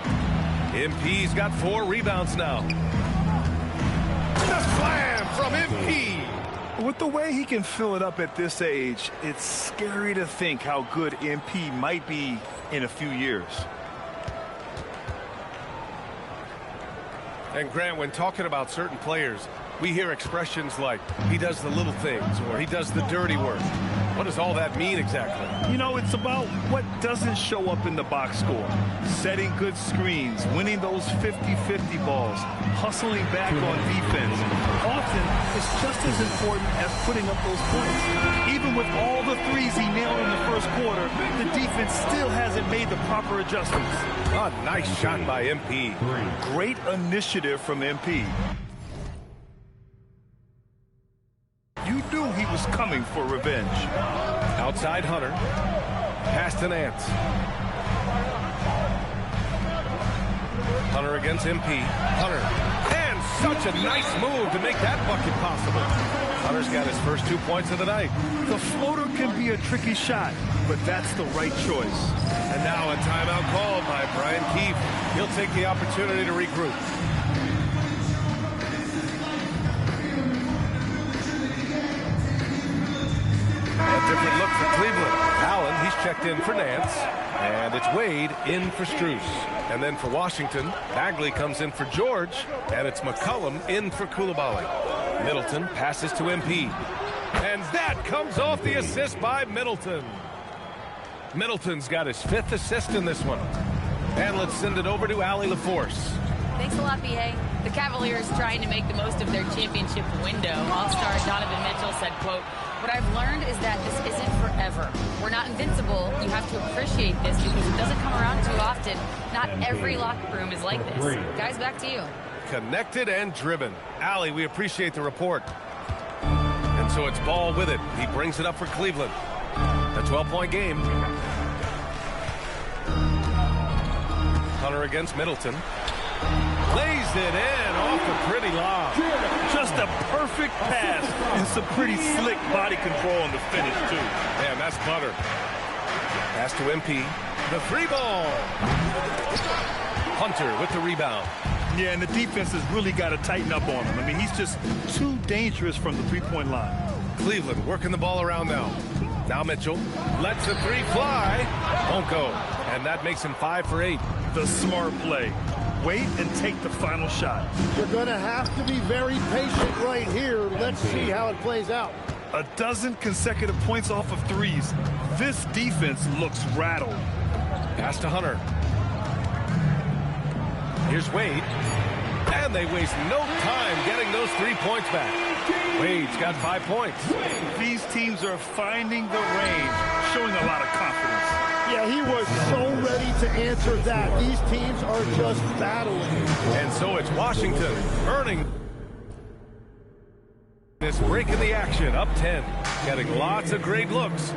MP's got 4 rebounds now. The slam from MP. With the way he can fill it up at this age, it's scary to think how good MP might be in a few years. And Grant, when talking about certain players, we hear expressions like, he does the little things, or he does the dirty work. What does all that mean exactly? You know, it's about what doesn't show up in the box score. Setting good screens, winning those 50-50 balls, hustling back on defense. Often, it's just as important as putting up those points. Even with all the threes he nailed in the first quarter, the defense still hasn't made the proper adjustments. A nice shot by MP. Great initiative from MP. You knew he was coming for revenge. Outside Hunter. Pass to Nance. Hunter against MP. Hunter. And such a nice move to make that bucket possible. Hunter's got his first 2 points of the night. The floater can be a tricky shot, but that's the right choice. And now a timeout called by Brian Keefe. He'll take the opportunity to regroup. A different look for Cleveland. Allen, he's checked in for Nance. And it's Wade in for Strus. And then for Washington, Bagley comes in for George. And it's McCollum in for Coulibaly. Middleton passes to MP. And that comes off the assist by Middleton. Middleton's got his 5th assist in this one. And let's send it over to Allie LaForce. Thanks a lot, B.A. The Cavaliers trying to make the most of their championship window. All-star Donovan Mitchell said, quote, "What I've learned is that this isn't forever. We're not invincible. You have to appreciate this because it doesn't come around too often. Not every locker room is like this." Guys, back to you. Connected and driven. Allie, we appreciate the report. And so it's Ball with it. He brings it up for Cleveland. A 12-point game. Hunter against Middleton. Lays it in off the pretty lob. Just a perfect pass and some pretty slick body control on the finish, too. Man, that's butter. Pass to MP. The 3-ball. Hunter with the rebound. Yeah, and the defense has really got to tighten up on him. I mean, he's just too dangerous from the three-point line. Cleveland working the ball around now. Now Mitchell lets the 3 fly. Won't go. And that makes him 5 for 8. The smart play. Wait and take the final shot. You're going to have to be very patient right here. Let's see how it plays out. A dozen consecutive points off of threes. This defense looks rattled. Pass to Hunter. Here's Wade. And they waste no time getting those 3 points back. Wade's got 5 points. These teams are finding the range, showing a lot of confidence. Yeah, he was so ready to answer that. These teams are just battling. And so it's Washington earning This break in the action, up 10. Getting lots of great looks.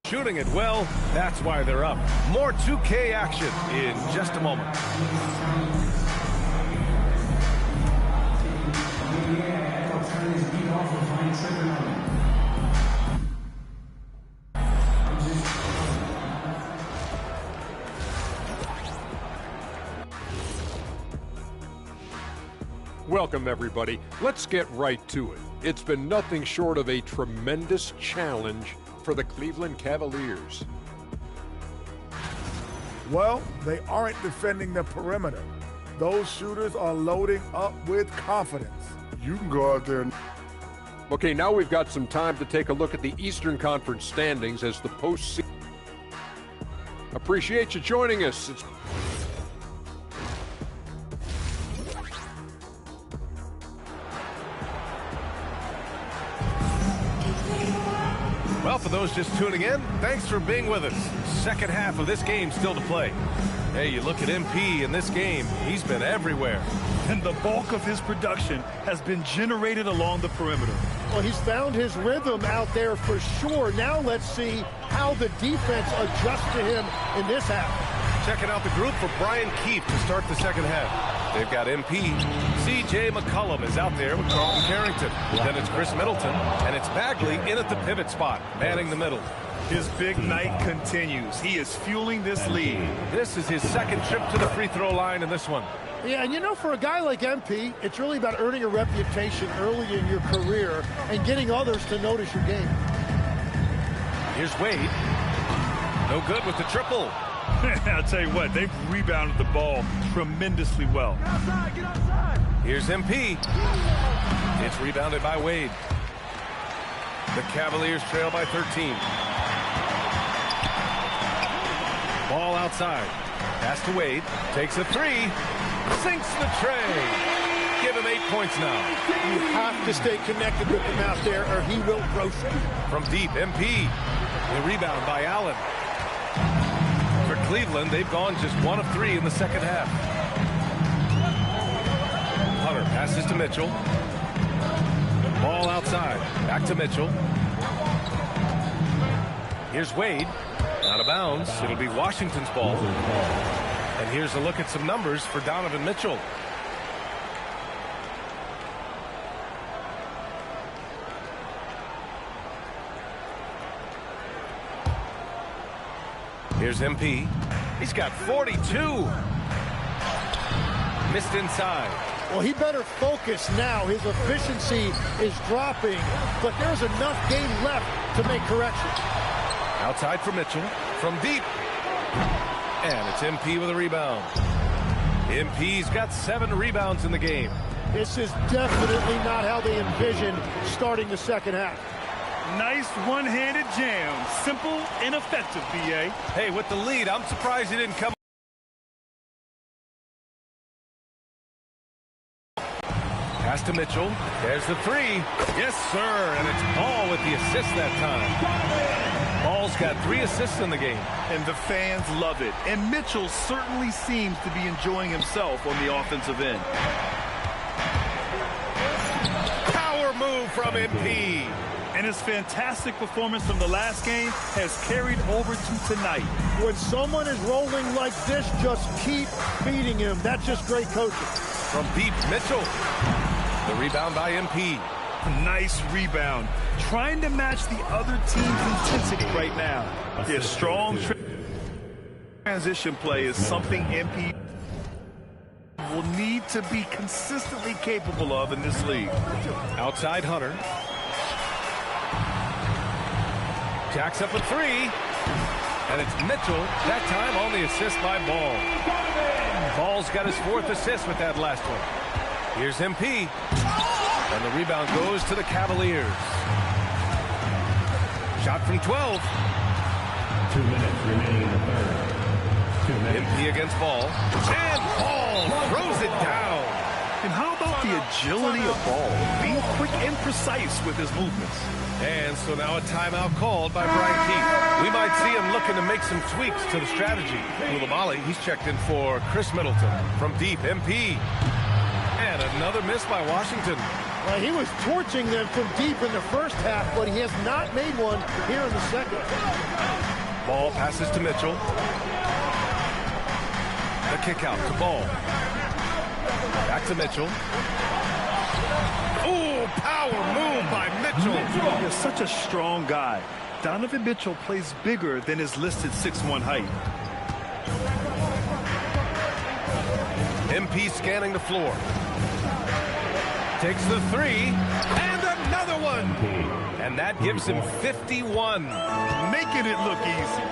Shooting it well, that's why they're up. More 2K action in just a moment. Welcome, everybody. Let's get right to it. It's been nothing short of a tremendous challenge for the Cleveland Cavaliers. Well, they aren't defending the perimeter. Those shooters are loading up with confidence. You can go out there. Okay, now we've got some time to take a look at the Eastern Conference standings as the postseason. Appreciate you joining us. Well, for those just tuning in, thanks for being with us. Second half of this game still to play. Hey, you look at MP in this game, he's been everywhere. And the bulk of his production has been generated along the perimeter. Well, he's found his rhythm out there for sure. Now let's see how the defense adjusts to him in this half. Checking out the group for Brian Keefe to start the second half. They've got MP. C.J. McCollum is out there with Carlton Carrington. Then it's Chris Middleton, and it's Bagley in at the pivot spot, manning the middle. His big night continues. He is fueling this lead. This is his second trip to the free throw line in this one. Yeah, and you know, for a guy like MP, it's really about earning a reputation early in your career and getting others to notice your game. Here's Wade. No good with the triple. I'll tell you what, they've rebounded the ball tremendously well. Get outside, get outside. Here's MP. It's rebounded by Wade. The Cavaliers trail by 13. Ball outside. Pass to Wade. Takes a three. Sinks the tray. Give him 8 points now. You have to stay connected with him out there or he will roast you. From deep, MP. The rebound by Allen. For Cleveland, they've gone just 1 of 3 in the second half. Hunter passes to Mitchell. Ball outside. Back to Mitchell. Here's Wade. Out of bounds. It'll be Washington's ball. And here's a look at some numbers for Donovan Mitchell. Here's MP. He's got 42. Missed inside. Well, he better focus now. His efficiency is dropping, but there's enough game left to make corrections. Outside for Mitchell. From deep. And it's MP with a rebound. MP's got 7 rebounds in the game. This is definitely not how they envisioned starting the second half. Nice one-handed jam. Simple and effective, B.A. Hey, with the lead, I'm surprised he didn't come. Pass to Mitchell. There's the three. Yes, sir. And it's Ball with the assist that time. Ball's got 3 assists in the game. And the fans love it. And Mitchell certainly seems to be enjoying himself on the offensive end. Power move from MP. And his fantastic performance from the last game has carried over to tonight. When someone is rolling like this, just keep feeding him. That's just great coaching. From deep, Mitchell. The rebound by MP. Nice rebound. Trying to match the other team's intensity right now. His strong transition play is something MP will need to be consistently capable of in this league. Outside Hunter. Jacks up a 3. And it's Mitchell. That time on the assist by Ball. Ball's got his 4th assist with that last one. Here's MP. And the rebound goes to the Cavaliers. Shot from 12. 2 minutes remaining in the third. 2 minutes. MP against Ball. And Ball throws it down. And how about the the agility of Ball, being quick and precise with his movements. And so now a timeout called by Brian Keefe. We might see him looking to make some tweaks to the strategy. Koulibaly, he's checked in for Chris Middleton. From deep, MP. And another miss by Washington. Well, he was torching them from deep in the first half, but he has not made one here in the second. Ball passes to Mitchell. The kick out to Ball. Back to Mitchell. Ooh, power move by Mitchell. He's such a strong guy. Donovan Mitchell plays bigger than his listed 6'1" height. MP scanning the floor. Takes the three, and another one. And that gives him 51. Making it look easy.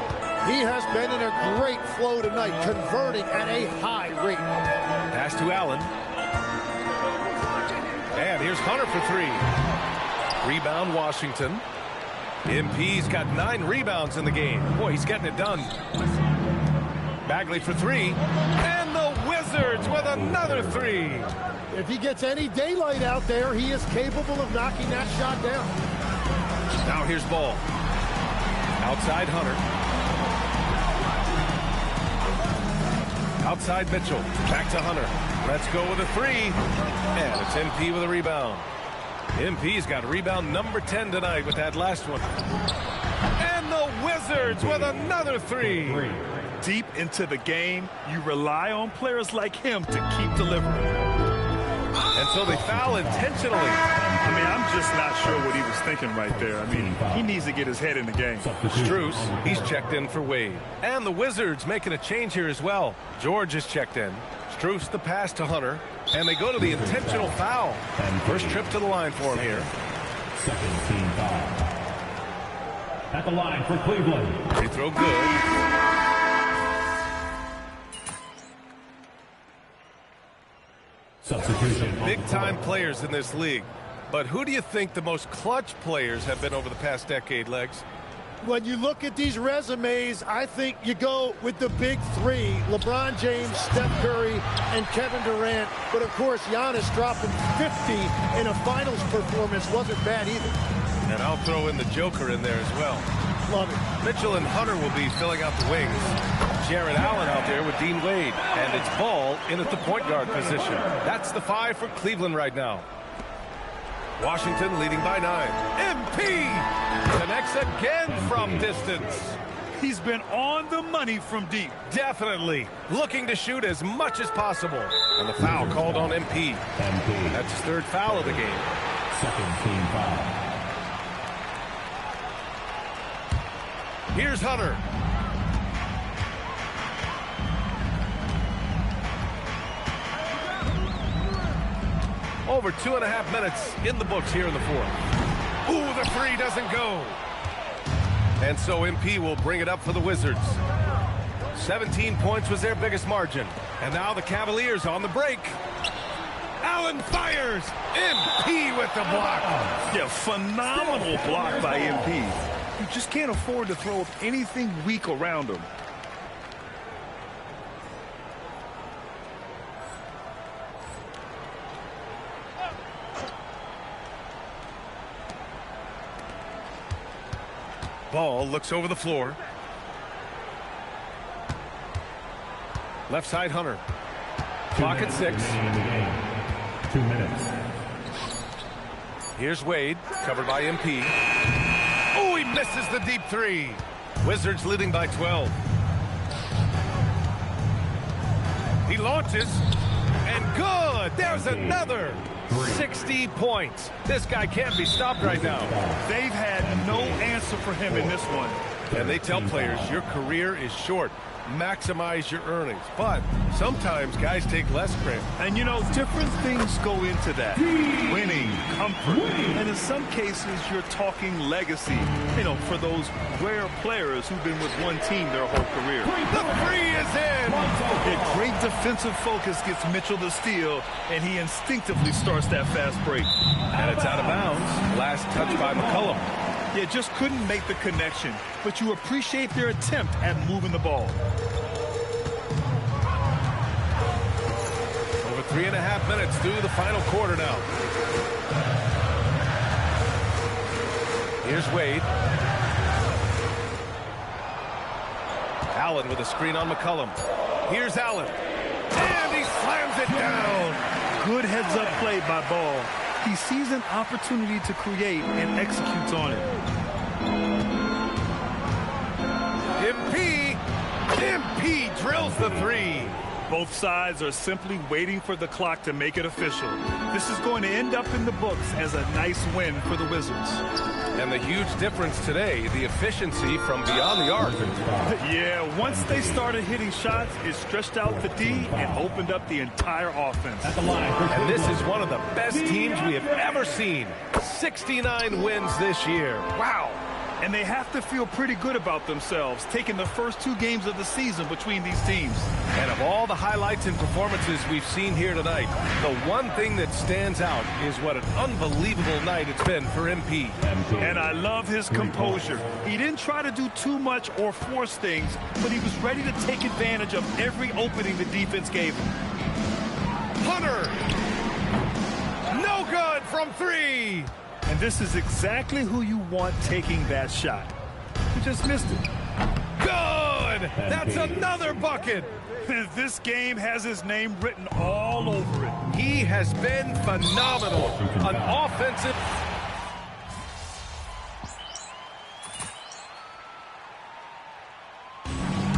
He has been in a great flow tonight, converting at a high rate. Pass to Allen. And here's Hunter for three. Rebound, Washington. MP's got 9 rebounds in the game. Boy, he's getting it done. Bagley for three. And the Wizards with another three. If he gets any daylight out there, he is capable of knocking that shot down. Now here's Ball. Outside Hunter. Outside Mitchell. Back to Hunter. Let's go with a three. And it's MP with a rebound. MP's got rebound number 10 tonight with that last one. And the Wizards with another three. Deep into the game, you rely on players like him to keep delivering. And so they foul intentionally. I mean, I'm just not sure what he was thinking right there. I mean, he needs to get his head in the game. Strus, he's checked in for Wade. And the Wizards making a change here as well. George is checked in. Strus the pass to Hunter. And they go to the intentional foul. First trip to the line for him here. Second team foul. At the line for Cleveland. Free throw good. Substitution. Big-time players in this league. But who do you think the most clutch players have been over the past decade, Legs? When you look at these resumes, I think you go with the big three. LeBron James, Steph Curry, and Kevin Durant. But, of course, Giannis dropping 50 in a finals performance wasn't bad either. And I'll throw in the Joker in there as well. Love it. Mitchell and Hunter will be filling out the wings. Jarrett Allen out there with Dean Wade. And it's Ball in at the point guard position. That's the 5 for Cleveland right now. Washington leading by 9. MP connects again from distance. He's been on the money from deep. Definitely looking to shoot as much as possible. And the foul called on MP. That's his 3rd foul of the game. Second team foul. Here's Hunter. Over 2.5 minutes in the books here in the 4th. Ooh, the three doesn't go. And so MP will bring it up for the Wizards. 17 points was their biggest margin. And now the Cavaliers on the break. Allen fires. MP with the block. Yeah, phenomenal block by MP. You just can't afford to throw up anything weak around him. Ball looks over the floor. Left side Hunter. Clock at 6. 2 minutes. Here's Wade, covered by MP. Oh, he misses the deep three. Wizards leading by 12. He launches, and good. There's another. 60 points. This guy can't be stopped right now. They've had no answer for him in this one. And they tell players, your career is short. Maximize your earnings. But sometimes guys take less credit. And, you know, different things go into that. Winning, comfort, and in some cases, you're talking legacy. You know, for those rare players who've been with one team their whole career. The three is in! A great defensive focus gets Mitchell the steal, and he instinctively starts that fast break. And it's out of bounds. Last touch by McCollum. Yeah, just couldn't make the connection, but you appreciate their attempt at moving the ball. Over 3.5 minutes through the final quarter now. Here's Wade. Allen with a screen on McCollum. Here's Allen. And he slams it down. Good heads-up play by Ball. He sees an opportunity to create and executes on it. MP drills the three. Both sides are simply waiting for the clock to make it official. This is going to end up in the books as a nice win for the Wizards. And the huge difference today, the efficiency from beyond the arc. Yeah, once they started hitting shots, it stretched out the D and opened up the entire offense. And this is one of the best teams we have ever seen. 69 wins this year. Wow. And they have to feel pretty good about themselves, taking the first 2 games of the season between these teams. And of all the highlights and performances we've seen here tonight, the one thing that stands out is what an unbelievable night it's been for MP. And I love his composure. He didn't try to do too much or force things, but he was ready to take advantage of every opening the defense gave him. Hunter! No good from 3! And this is exactly who you want taking that shot. He just missed it. Good! That's another bucket! This game has his name written all over it. He has been phenomenal. An offensive...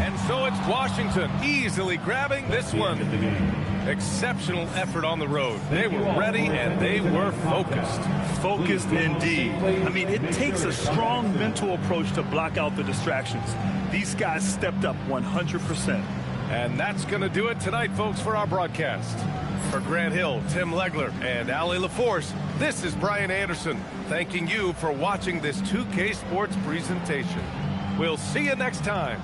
And so it's Washington easily grabbing this one. Exceptional effort on the road. They were ready and they were focused. Focused indeed. I mean, it takes a strong mental approach to block out the distractions. These guys stepped up 100%. And that's going to do it tonight, folks, for our broadcast. For Grant Hill, Tim Legler, and Ali LaForce, this is Brian Anderson, thanking you for watching this 2K Sports presentation. We'll see you next time.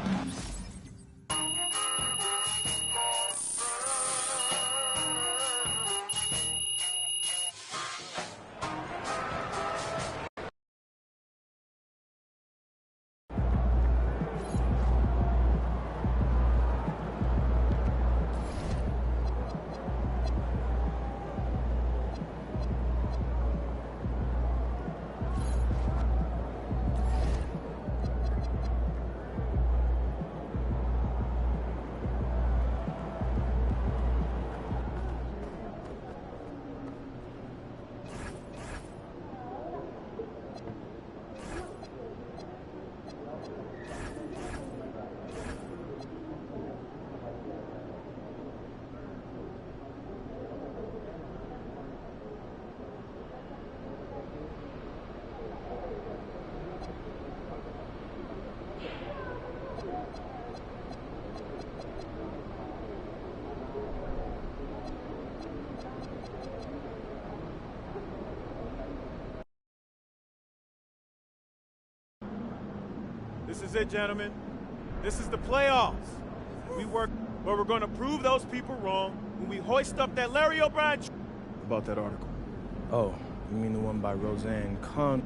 This is it, gentlemen. This is the playoffs. We work where we're going to prove those people wrong when we hoist up that Larry O'Brien. About that article. Oh, you mean the one by Roseanne Kahn?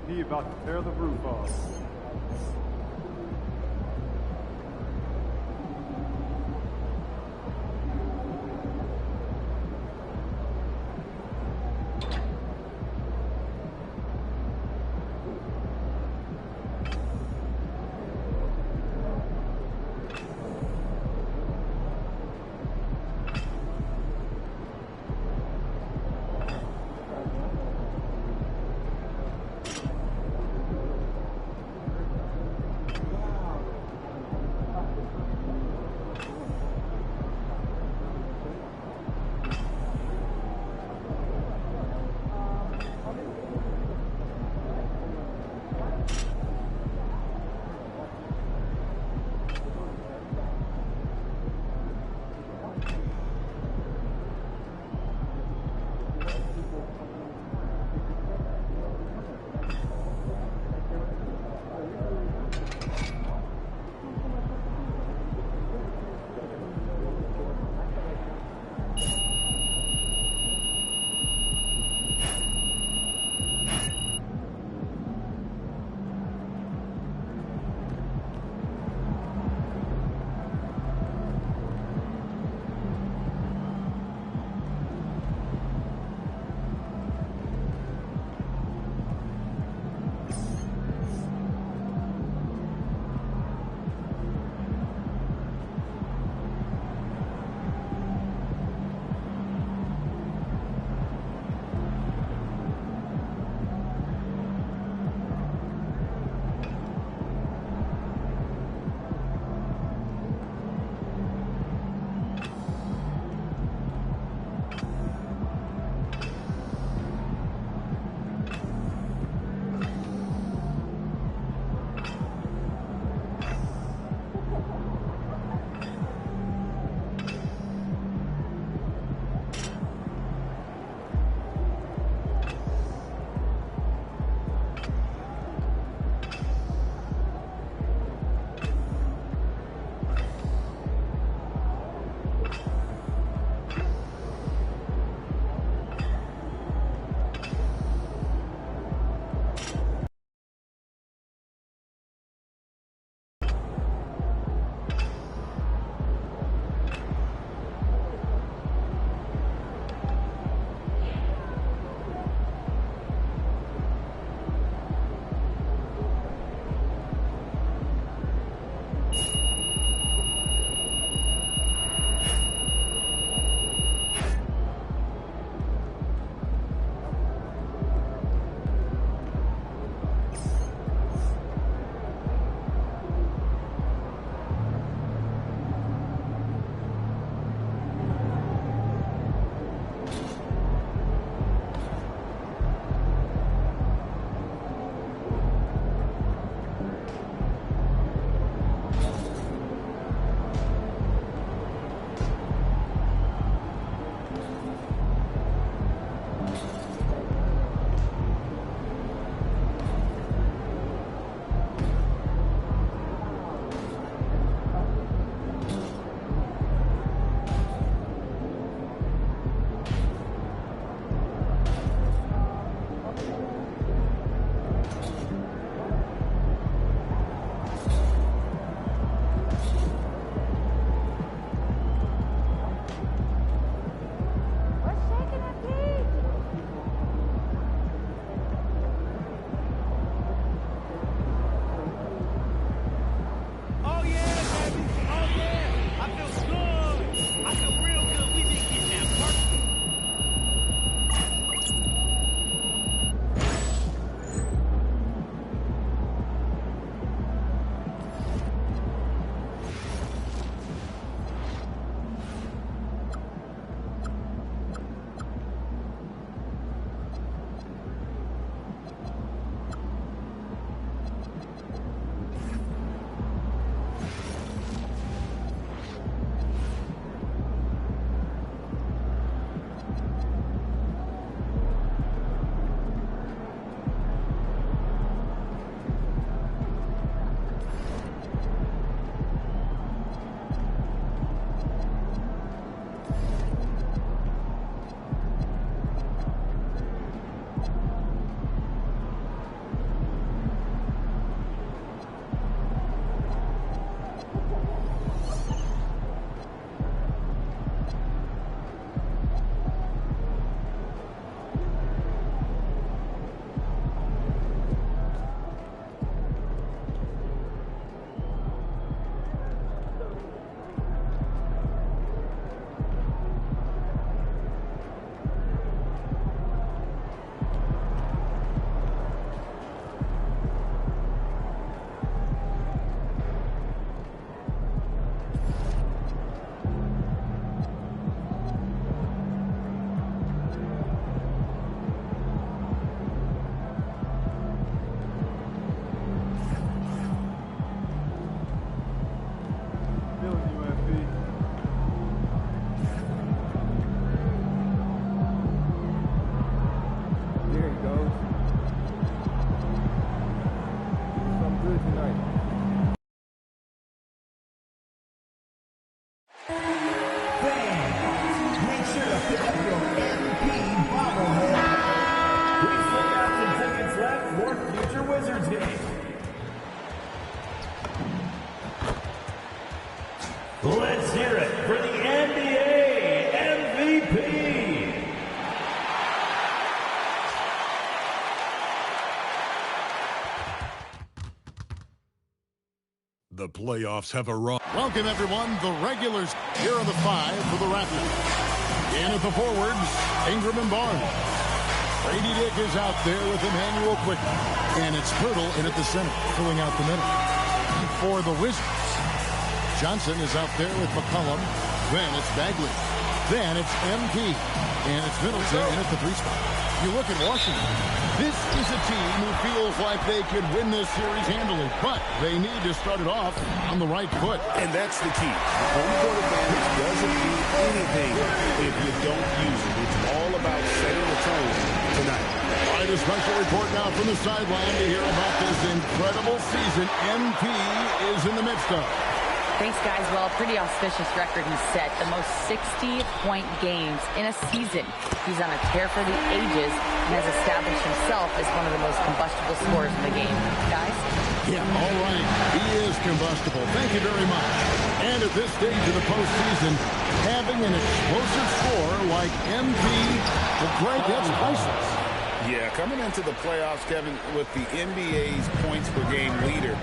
He about to tear the roof off. The playoffs have arrived. Welcome, everyone. The regulars. Here are the 5 for the Raptors. In at the forwards, Ingram and Barnes. Brady Dick is out there with Emmanuel Quickly. And it's Pirtle in at the center, filling out the middle. For the Wizards, Johnson is out there with McCollum. Then it's Bagley. Then it's MP. And it's Middleton in at the 3 spot. You look at Washington. This is a team who feels like they could win this series handily, but they need to start it off on the right foot. And that's the key. Home court advantage doesn't mean anything if you don't use it. It's all about setting the tone tonight. All right, a special report now from the sideline to hear about this incredible season MP is in the midst of. Thanks, guys. Well, a pretty auspicious record he's set. The most 60-point games in a season. He's on a tear for the ages and has established himself as one of the most combustible scorers in the game. Guys? Yeah, all right. He is combustible. Thank you very much. And at this stage of the postseason, having an explosive scorer like MP, well, Greg, that's priceless. Yeah, coming into the playoffs, Kevin, with the NBA's points per game leader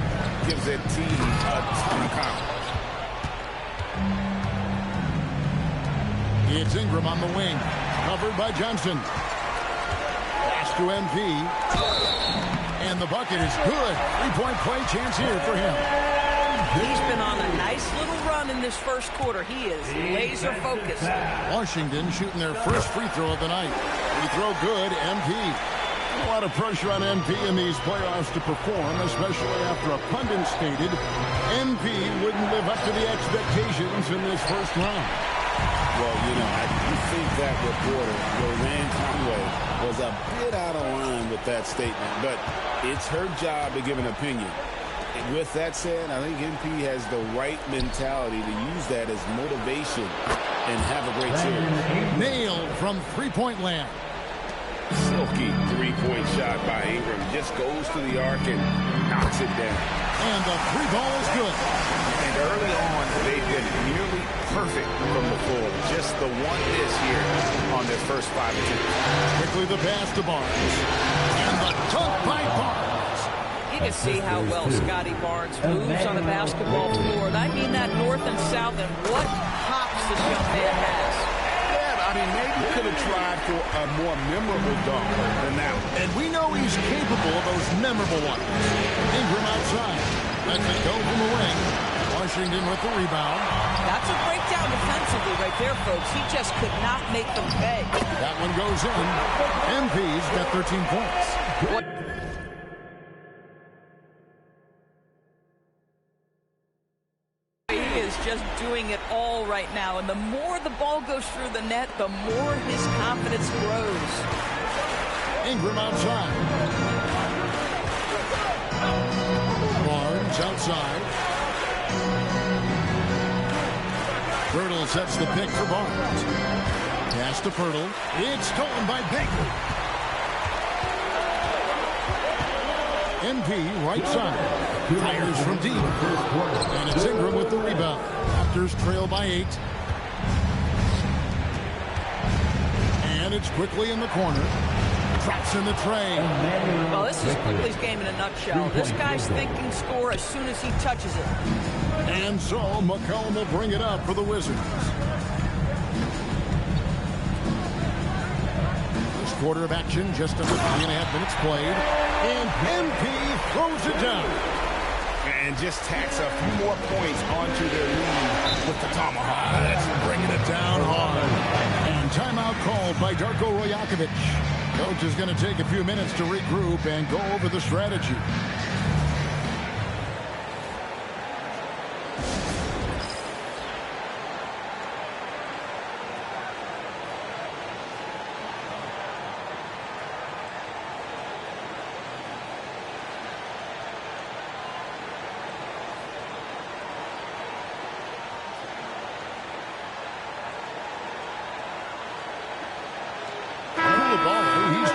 gives that team a ton of confidence. It's Ingram on the wing, covered by Johnson. Pass to MP. And the bucket is good. 3-point play chance here for him. He's been on a nice little run in this first quarter. He is laser focused. Washington shooting their first free throw of the night. Free throw good, MP. A lot of pressure on MP in these playoffs to perform, especially after a pundit stated MP wouldn't live up to the expectations in this first round. Well, you know, I do think that reporter, Roseanne Conway, was a bit out of line with that statement, but it's her job to give an opinion. With that said, I think MP has the right mentality to use that as motivation and have a great series. Nailed from three-point land. Silky three-point shot by Ingram. Just goes to the arc and knocks it down. And the three ball is good. And early on, they've been nearly perfect from the floor. Just the one miss here on their first 5 attempts. Quickly the pass to Barnes. And the dunk by Barnes. You can see how well Scotty Barnes moves on the basketball floor. And I mean that north and south, and what hops this young man has. Yeah, I mean, maybe you could have tried for a more memorable dunk than that one. And we know he's capable of those memorable ones. Ingram outside. Lets it go from the wing. Washington with the rebound. That's a breakdown defensively right there, folks. He just could not make them pay. That one goes in. MP's got 13 points. What? He is just doing it all right now. And the more the ball goes through the net, the more his confidence grows. Ingram outside. Barnes outside. Pirtle sets the pick for Barnes. Pass to Pirtle. It's stolen by Bagley. MP right side. Fires from deep. And it's Ingram with the rebound. Raptors trail by 8. And it's quickly in the corner. Drops in the tray. Well, this is Quickly's game in a nutshell. This guy's thinking score as soon as he touches it. And so McCollum will bring it up for the Wizards. First quarter of action, just under 3.5 minutes played. And MP throws it down. And just tacks a few more points onto their lead with the tomahawk. That's bringing it down hard. And timeout called by Darko Rajakovic. Coach is going to take a few minutes to regroup and go over the strategy.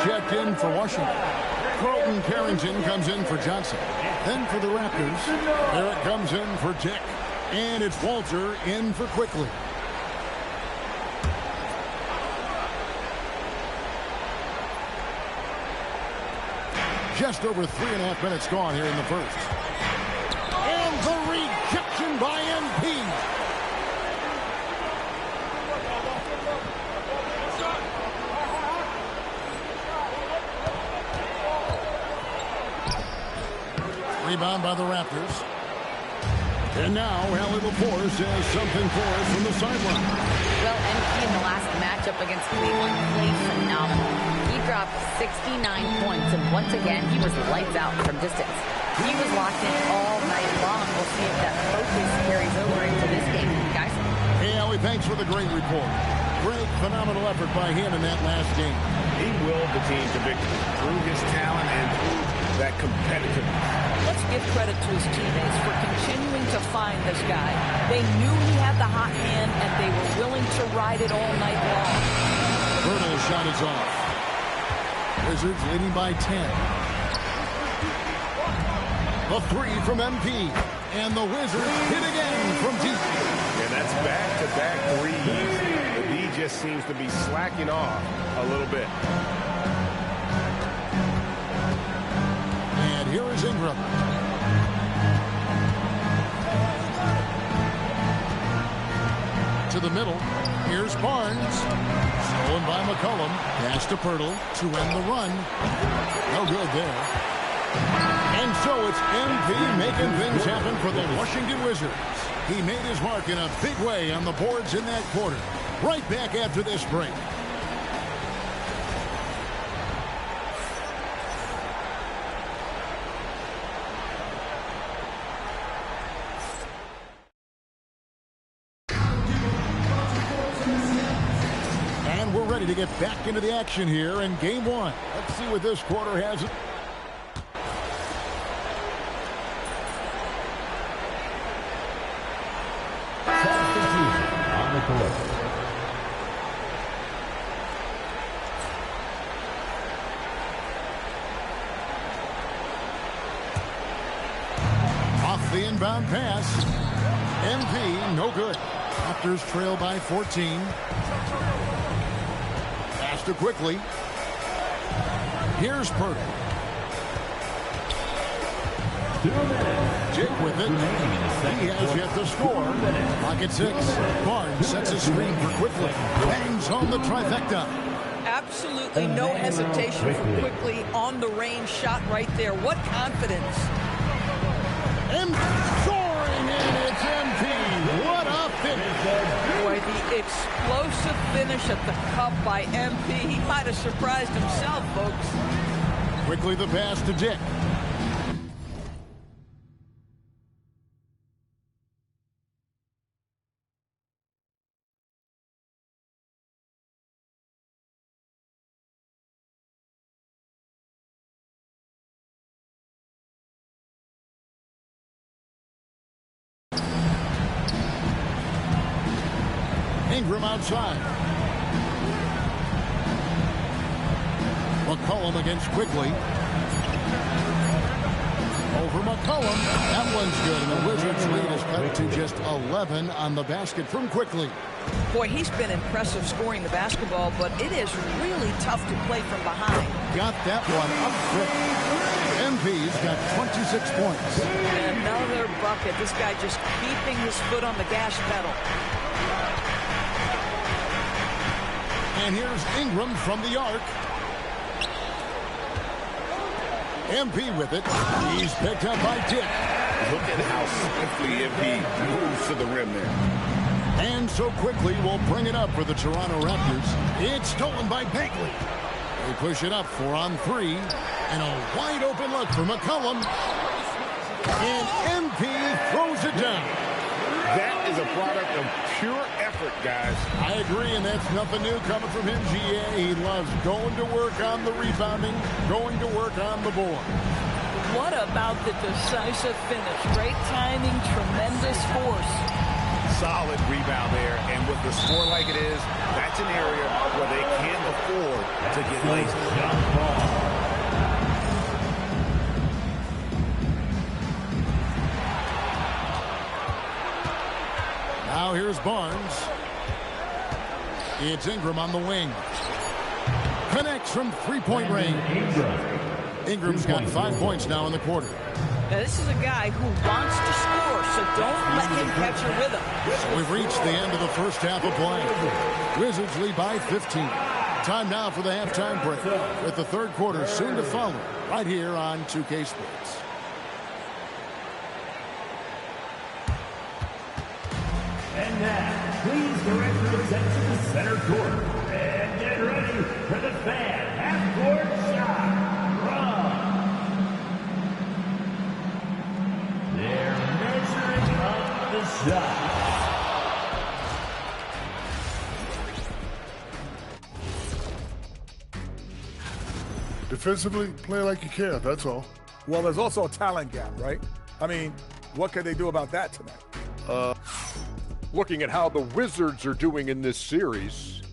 Checked in for Washington. Carlton Carrington comes in for Johnson. Then for the Raptors, there it comes in for Dick. And it's Walter in for Quickly. Just over 3.5 minutes gone here in the first. And the rejection by MP. Rebound by the Raptors. And now Allie LaForce has something for us from the sideline. Well, MP in the last matchup against Cleveland played phenomenal. He dropped 69 points, and once again, he was lights out from distance. He was locked in all night long. We'll see if that focus carries over into this game, guys. Hey, Allie, thanks for the great report. Great, phenomenal effort by him in that last game. He willed the team to victory through his talent and through that competitiveness. Let's give credit to his teammates for continuing to find this guy. They knew he had the hot hand, and they were willing to ride it all night long. Berto's shot is off. Wizards leading by 10. A three from MP. And the Wizards hit again from deep. And that's back-to-back threes. The D just seems to be slacking off a little bit. And here is Ingram. To the middle. Here's Barnes. Stolen by McCollum. Pass to Pirtle to end the run. No good there. And so it's MP making things happen for the Washington Wizards. He made his mark in a big way on the boards in that quarter. Right back after this break. And we're ready to get back into the action here in game one. Let's see what this quarter has. On the court. Off the inbound pass. MP, no good. Raptors trail by 14. Pass to quickly. Here's Pirtle. 2 minutes. Jake with it. He has yet to score. Pocket 6. Barnes sets a screen for Quickly. Bangs home the trifecta. Absolutely no hesitation for Quickly on the range shot right there. What confidence. And soaring in, it's MP. What a finish. Boy, the explosive finish at the cup by MP. He might have surprised himself, folks. Quickly the pass to Dick. Ingram outside. McCollum against Quickly. Over McCollum. That one's good, and the Wizards lead is cut to just 11 on the basket from Quickly. Boy, he's been impressive scoring the basketball, but it is really tough to play from behind. Got that one up quick. MP's got 26 points. Another bucket. This guy just keeping his foot on the gas pedal. And here's Ingram from the arc. MP with it. He's picked up by Dick. Look at how swiftly MP moves to the rim there. And so Quickly will bring it up for the Toronto Raptors. It's stolen by Bagley. They push it up 4 on 3. And a wide open look for McCollum. And MP throws it down. That is a product of pure effort, guys. I agree, and that's nothing new coming from him, GA. He loves going to work on the rebounding, going to work on the board. What about the decisive finish? Great timing, tremendous force. Solid rebound there, and with the score like it is, that's an area where they can't afford to get lazy. Now here's Barnes. It's Ingram on the wing. Connects from three-point range. Ingram's got 5 points now in the quarter. Now, this is a guy who wants to score, so don't let him catch a rhythm. So we've reached the end of the first half of play. Wizards lead by 15. Time now for the halftime break, with the third quarter soon to follow, right here on 2K Sports. And now, please direct your attention to center court. And get ready for the fan half-court shot. They're measuring up the shot. Defensively, play like you care, that's all. Well, there's also a talent gap, right? I mean, what can they do about that tonight? Looking at how the Wizards are doing in this series,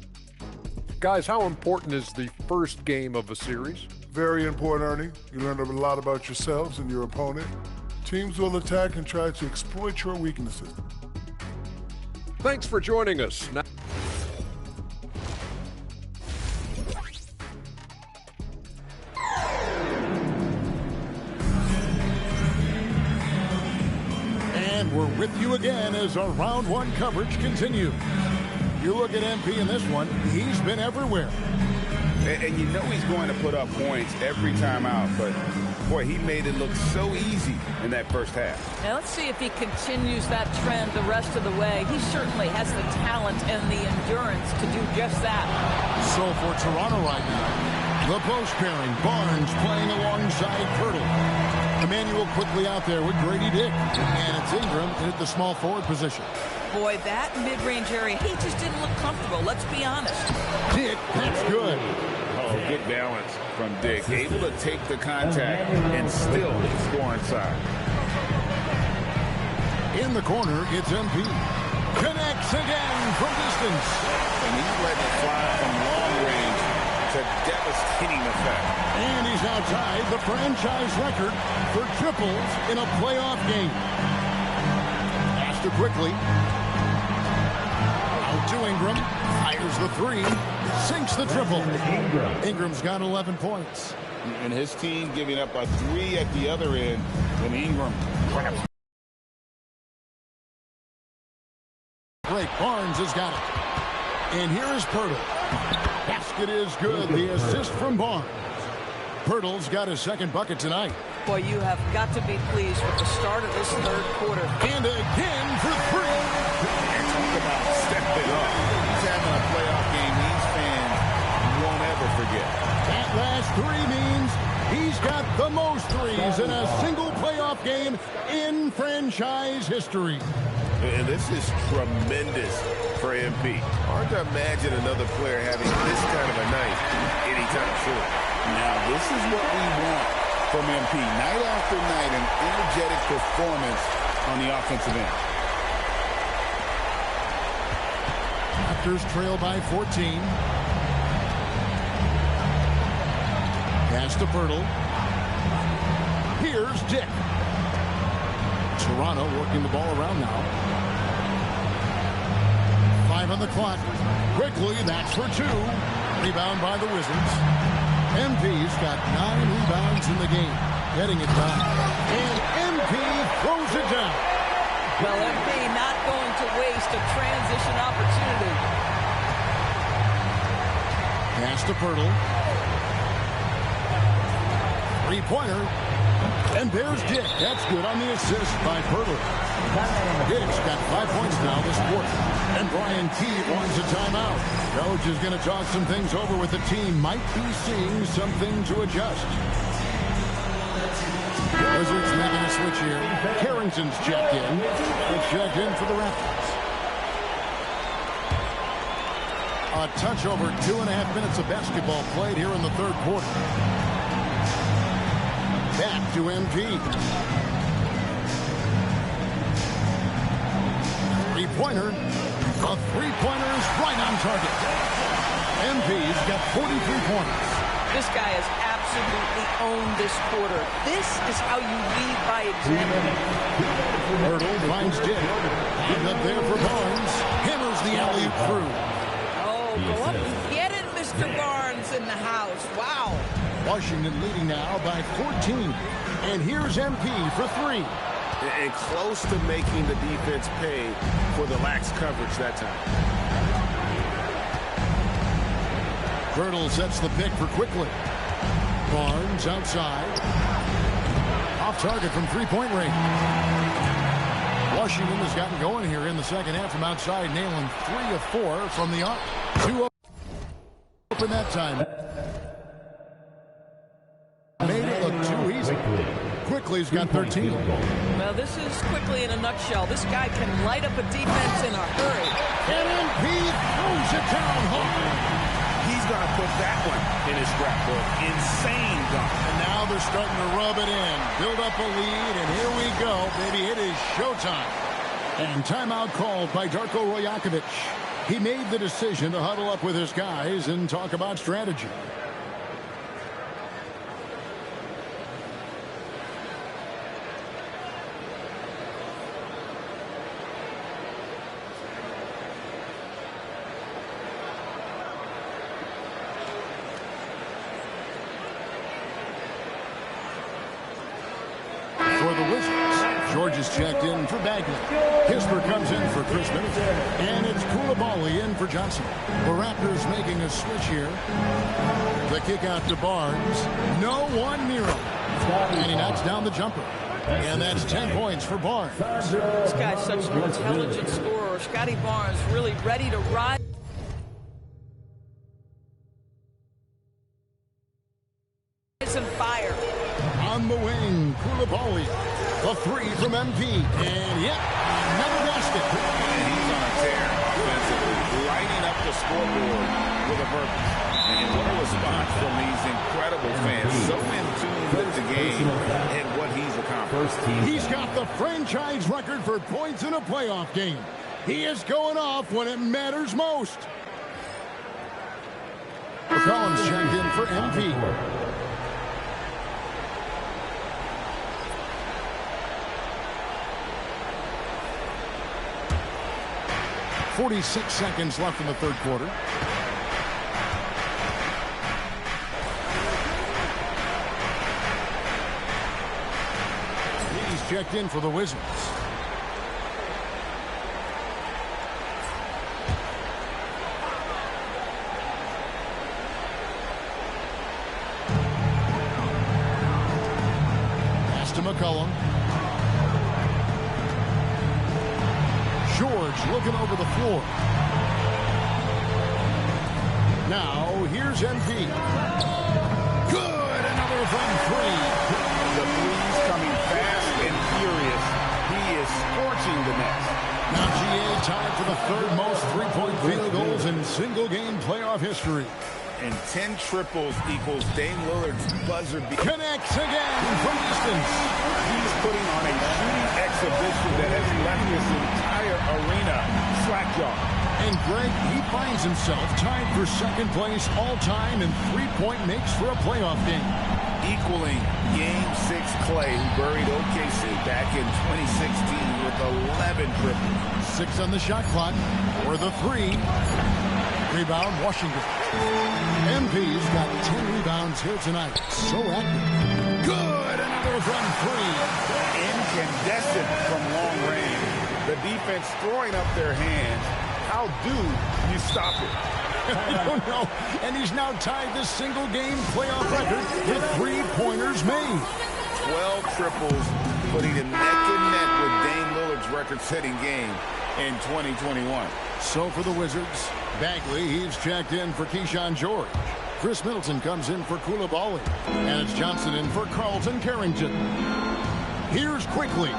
guys, how important is the first game of a series? Very important, Ernie. You learn a lot about yourselves and your opponent. Teams will attack and try to exploit your weaknesses. Thanks for joining us. Now And we're with you again as our round one coverage continues. You look at MP in this one, he's been everywhere. And you know he's going to put up points every time out, but boy, he made it look so easy in that first half. Now let's see if he continues that trend the rest of the way. He certainly has the talent and the endurance to do just that. So for Toronto right now, the post pairing, Barnes playing alongside Pirtle. Emmanuel quickly out there with Grady Dick. And it's Ingram at the small forward position. Boy, that mid-range area, he just didn't look comfortable. Let's be honest. Dick, that's good. Oh, good balance from Dick. Able to take the contact and still score inside. In the corner, it's MP. Connects again from distance. And he's letting it fly from long range to devastating effect. And he's now tied the franchise record for triples in a playoff game. Astor quickly. Out to Ingram. Fires the three. Sinks the triple. Ingram's got 11 points. And his team giving up a three at the other end when Ingram grabs. Blake Barnes has got it. And here is Pirtle. Basket is good. The assist from Barnes. Pirtle's got his second bucket tonight. Boy, you have got to be pleased with the start of this third quarter. And again for three. And talk about stepping up. He's having a playoff game these fans won't ever forget. That last three means he's got the most threes in a single playoff game in franchise history. And this is tremendous for MP. Hard to imagine another player having this kind of a night anytime soon. Now, this is what we want from MP. Night after night, an energetic performance on the offensive end. Raptors trail by 14. Pass to Pirtle. Here's Dick. Toronto working the ball around now. 5 on the clock. Quickly, that's for 2. Rebound by the Wizards. MP's got 9 rebounds in the game. Getting it done. And MP throws it down. Well, MP not going to waste a transition opportunity. Pass to Pirtle. Three-pointer. And there's Dick. That's good on the assist by Pirtle. Dick's got 5 points now this quarter. And Brian Keith wants a timeout. Coach is going to talk some things over with the team. Might be seeing something to adjust. Wizards making a switch here. Carrington's checked in. It's checked in for the Raptors. A touch over 2.5 minutes of basketball played here in the third quarter. Back to MP. Three-pointer. The three-pointer is right on target. MP's got 43 points. This guy has absolutely owned this quarter. This is how you lead by example. Pirtle finds Dick. And up there for Barnes. Hammers the alley through. Oh, go up and get it, Mr. Barnes in the house. Wow. Washington leading now by 14. And here's MP for 3. And close to making the defense pay for the lax coverage that time. Girdle sets the pick for Quickly. Barnes outside. Off target from three-point range. Washington has gotten going here in the second half from outside, nailing 3 of 4 from the arc. 2 open that time. Made it look too easy. Quickly's got 13. Well, this is Quickly in a nutshell. This guy can light up a defense in a hurry. And MP throws it down hard. He's going to put that one in his scrapbook. Insane dunk. And now they're starting to rub it in. Build up a lead, and here we go, baby. It is showtime. And timeout called by Darko Rajakovic. He made the decision to huddle up with his guys and talk about strategy. For the Wizards, George is checked in for Bagley. Kisper comes in for Chris Middleton. And it's Koulibaly in for Johnson. The Raptors making a switch here. The kick out to Barnes. No one near him. And he knocks down the jumper. And that's 10 points for Barnes. This guy's such an intelligent scorer. Scotty Barnes really ready to ride. And fire. On the wing, Koulibaly. A 3 from MP. And yep, never lost it. And he's on a tear offensively, lighting up the scoreboard with a purpose. And what a response from these incredible fans. So in tune with the game and what he's accomplished. He's got the franchise record for points in a playoff game. He is going off when it matters most. Collins checked in for MP. 46 seconds left in the third quarter. He's checked in for the Wizards. Pass to McCollum. George looking over the floor. Now, here's MP. Good! Another from 3. The three's coming fast and furious. He is scorching the nets. Now GA tied for the third most three-point field goals in single-game playoff history. And 10 triples equals Dame Lillard's buzzer beater. Connects again from distance. He's putting on a shooting exhibition that has left this entire arena slack-jawed. And Greg, he finds himself tied for second place all-time in three-point makes for a playoff game. Equaling Game 6 Clay, who buried OKC back in 2016 with 11 triples. 6 on the shot clock for the 3. Rebound, Washington. MP's got 10 rebounds here tonight. So active. Good! Another from 3. Incandescent from long range. The defense throwing up their hands. How do you stop it? I don't know. And he's now tied this single-game playoff record with 3-pointers made. 12 triples, putting him neck-and-neck with Dame Lillard's record-setting game in 2021. So for the Wizards, Bagley, he's checked in for Keyshawn George. Chris Middleton comes in for Koulibaly. And it's Johnson in for Carlton Carrington. Here's Quickly.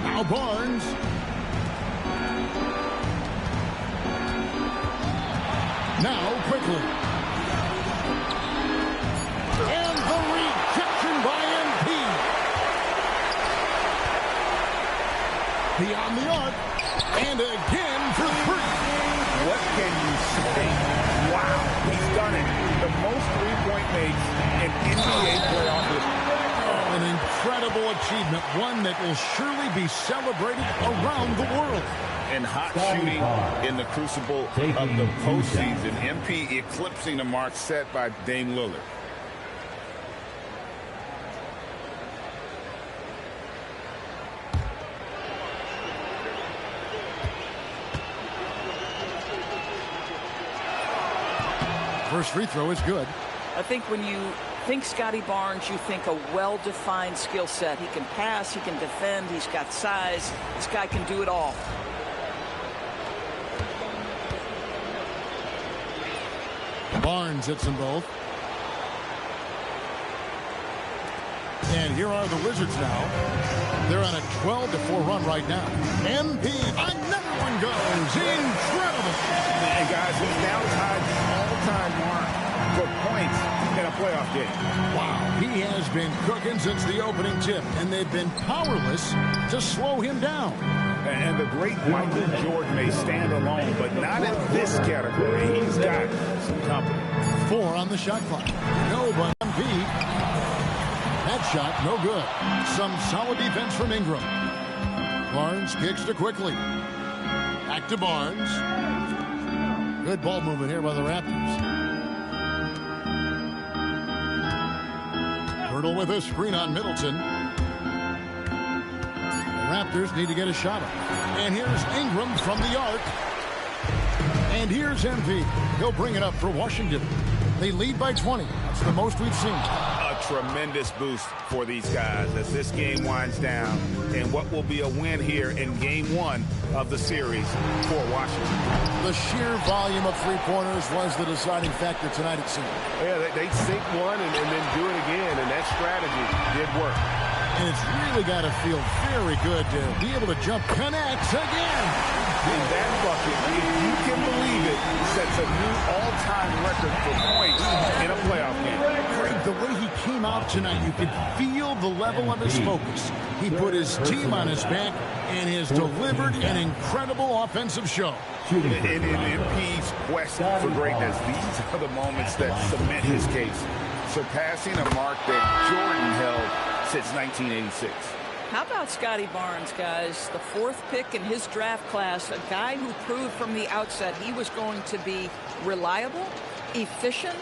Now Barnes. Now Quickly. And the rejection by MP. Beyond the arc. And again for 3. What can you say? Wow, he's done it. The most three-point makes in NBA playoff history. An incredible achievement, one that will surely be celebrated around the world. And hot shooting in the crucible of the postseason. MP eclipsing the mark set by Dame Lillard. First free throw is good. I think when you think Scotty Barnes, you think a well-defined skill set. He can pass, he can defend, he's got size. This guy can do it all. Barnes hits them both. And here are the Wizards now. They're on a 12-4 run right now. MP, another one goes. Incredible. And guys, he's now tied the all-time mark for points in a playoff game. Wow, he has been cooking since the opening tip, and they've been powerless to slow him down. And the great Michael Jordan may stand alone, but not in this category. He's got some company. 4 on the shot clock. No, but MP. That shot, no good. Some solid defense from Ingram. Barnes kicks to quickly. Back to Barnes. Good ball movement here by the Raptors. Hurdle with a screen on Middleton. The Raptors need to get a shot up. And here's Ingram from the arc. And here's MP. He'll bring it up for Washington. They lead by 20. That's the most we've seen. A tremendous boost for these guys as this game winds down and what will be a win here in game 1 of the series for Washington. The sheer volume of three-pointers was the deciding factor tonight, it seemed. Yeah, they sink one and then do it again, and that strategy did work. And it's really got to feel very good to be able to jump. Connects again. And that bucket, if you can believe it, sets a new all-time record for points in a playoff game. The way he came out tonight, you could feel the level of his focus. He put his team on his back and has delivered an incredible offensive show. In MP's quest for greatness, these are the moments that cement his case, surpassing a mark that Jordan held since 1986. How about Scotty Barnes, guys? The 4th pick in his draft class, a guy who proved from the outset he was going to be reliable, efficient,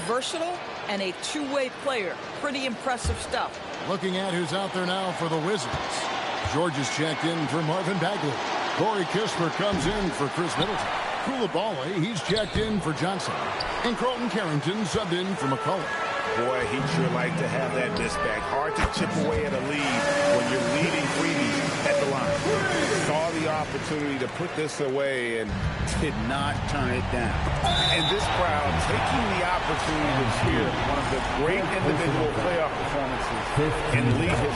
versatile, and a two-way player. Pretty impressive stuff. Looking at who's out there now for the Wizards. George is checked in for Marvin Bagley. Corey Kispert comes in for Chris Middleton. Coulibaly, he's checked in for Johnson. And Carlton Carrington subbed in for McCullough. Boy, he'd sure like to have that miss back. Hard to chip away at a lead when you're leading freebies at the line. Saw the opportunity to put this away and did not turn it down. And this crowd taking the opportunity to cheer one of the great individual playoff performances and lead his.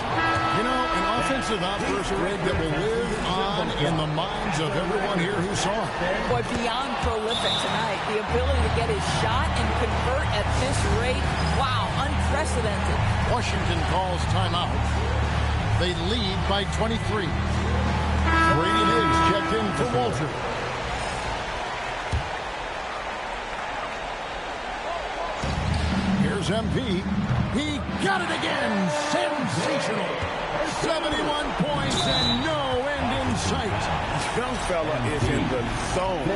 You know, an offensive outburst, Greg, that will live on in the minds of everyone here who saw it. Boy, beyond prolific tonight. The ability to get his shot and convert at this rate. Wow, unprecedented. Washington calls timeout. They lead by 23. Brady Higgs checked in for Walter. Here's MP. He got it again. Sensational. 71 points and no end in sight. This young fella is in the zone.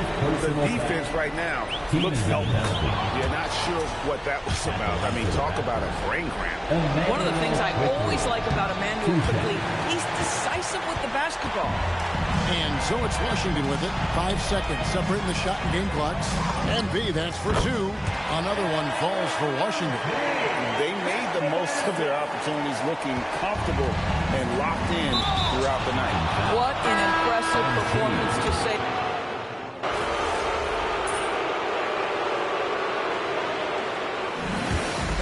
The defense right now looks helpless. You're not sure what that was about. I mean, talk about a brain cramp. One of the things I always like about Emmanuel Quickley, he's decisive with the basketball. And so it's Washington with it. 5 seconds separating the shot and game clocks. MP, that's for 2. Another one falls for Washington. They made the most of their opportunities, looking comfortable and locked in throughout the night. What an impressive performance to say.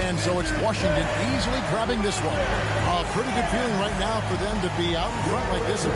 And so it's Washington easily grabbing this one. A pretty good feeling right now for them to be out in front like this.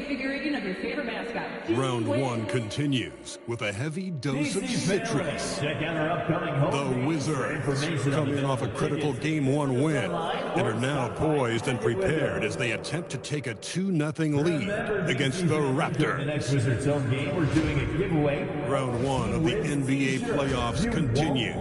figurine of your favorite mascot. Round one continues with a heavy dose of citrus. The Wizards, coming off a critical Game 1 win, and are now poised and prepared as they attempt to take a 2-0 lead against the Raptors. Next Wizards home game, we're doing a giveaway. Round one of the NBA playoffs continues.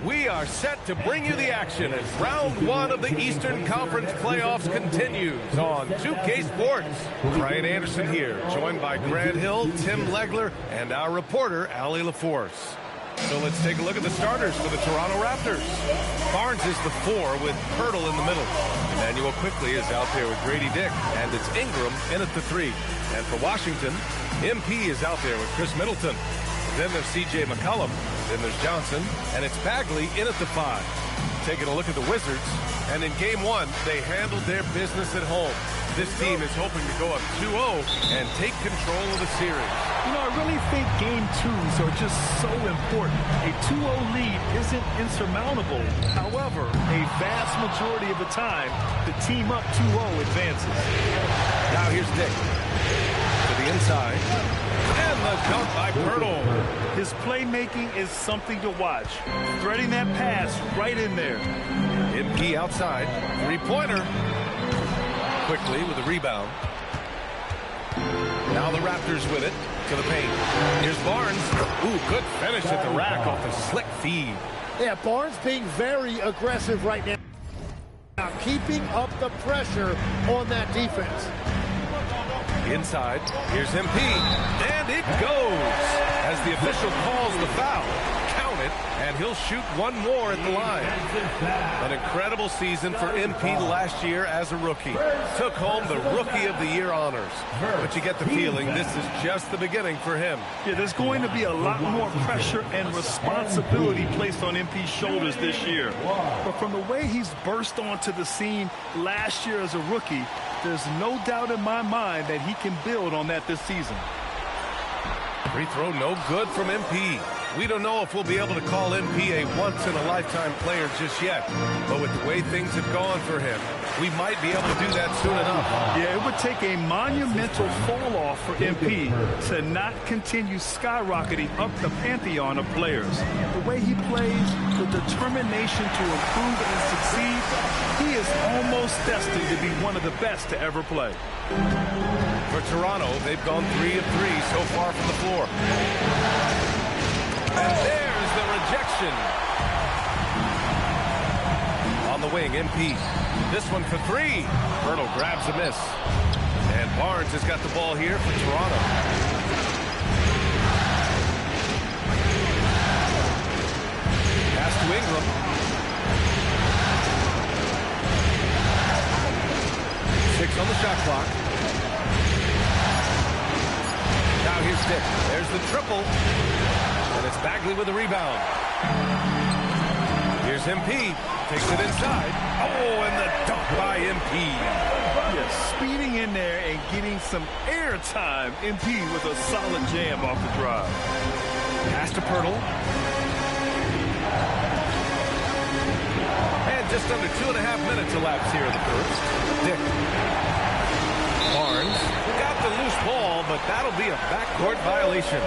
We are set to bring you the action as round one of the Eastern Conference playoffs continues on 2K Sports. Brian Anderson here, joined by Grant Hill, Tim Legler, and our reporter, Allie LaForce. So let's take a look at the starters for the Toronto Raptors. Barnes is the 4 with Pirtle in the middle. Emmanuel Quickley is out there with Grady Dick, and it's Ingram in at the 3. And for Washington, MP is out there with Chris Middleton. Then there's C.J. McCollum, then there's Johnson, and it's Bagley in at the 5. Taking a look at the Wizards, and in Game 1, they handled their business at home. This team is hoping to go up 2-0 and take control of the series. You know, I really think Game 2s are just so important. A 2-0 lead isn't insurmountable. However, a vast majority of the time, the team up 2-0 advances. Now here's Dick to the inside. And the dunk by Pirtle. His playmaking is something to watch. Threading that pass right in there. MP outside. Three-pointer. Quickly with the rebound. Now the Raptors with it to the paint. Here's Barnes. Ooh, good finish at the rack off the slick feed. Yeah, Barnes being very aggressive right now. Keeping up the pressure on that defense. Inside, here's MP, and it goes as the official calls the foul. Count it, and he'll shoot one more at the line. An incredible season for MP last year as a rookie. Took home the Rookie of the Year honors. But you get the feeling this is just the beginning for him. Yeah, there's going to be a lot more pressure and responsibility placed on MP's shoulders this year. But from the way he's burst onto the scene last year as a rookie, there's no doubt in my mind that he can build on that this season. Free throw no good from MP. We don't know if we'll be able to call MP a once-in-a-lifetime player just yet. But with the way things have gone for him, we might be able to do that soon enough. Yeah, it would take a monumental fall-off for MP to not continue skyrocketing up the pantheon of players. The way he plays, the determination to improve and succeed, he is almost destined to be one of the best to ever play. For Toronto, they've gone 3 of 3 so far from the floor. And there's the rejection. On the wing, MP. This one for 3. Pirtle grabs a miss. And Barnes has got the ball here for Toronto. Pass to Ingram. Six on the shot clock. Now here's Dick. There's the triple. And it's Bagley with the rebound. Here's MP. Takes it inside. Oh, and the dunk by MP. Yeah, speeding in there and getting some air time. MP with a solid jam off the drive. Pass to Pirtle. And just under 2.5 minutes elapsed here in the first. Dick. Barnes got the loose ball, but that'll be a backcourt violation.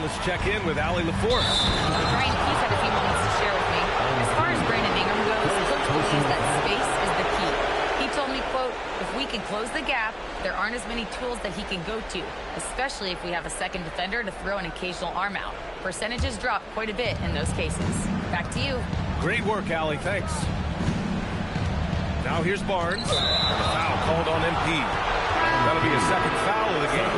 Let's check in with Allie LaForce. Brian, he's had a few moments to share with me. As far as Brandon Ingram goes, Coach believes that space is the key. He told me, quote, if we can close the gap, there aren't as many tools that he can go to, especially if we have a second defender to throw an occasional arm out. Percentages drop quite a bit in those cases. Back to you. Great work, Allie. Thanks. Now here's Barnes. And a foul called on MP. That'll be a second foul of the game.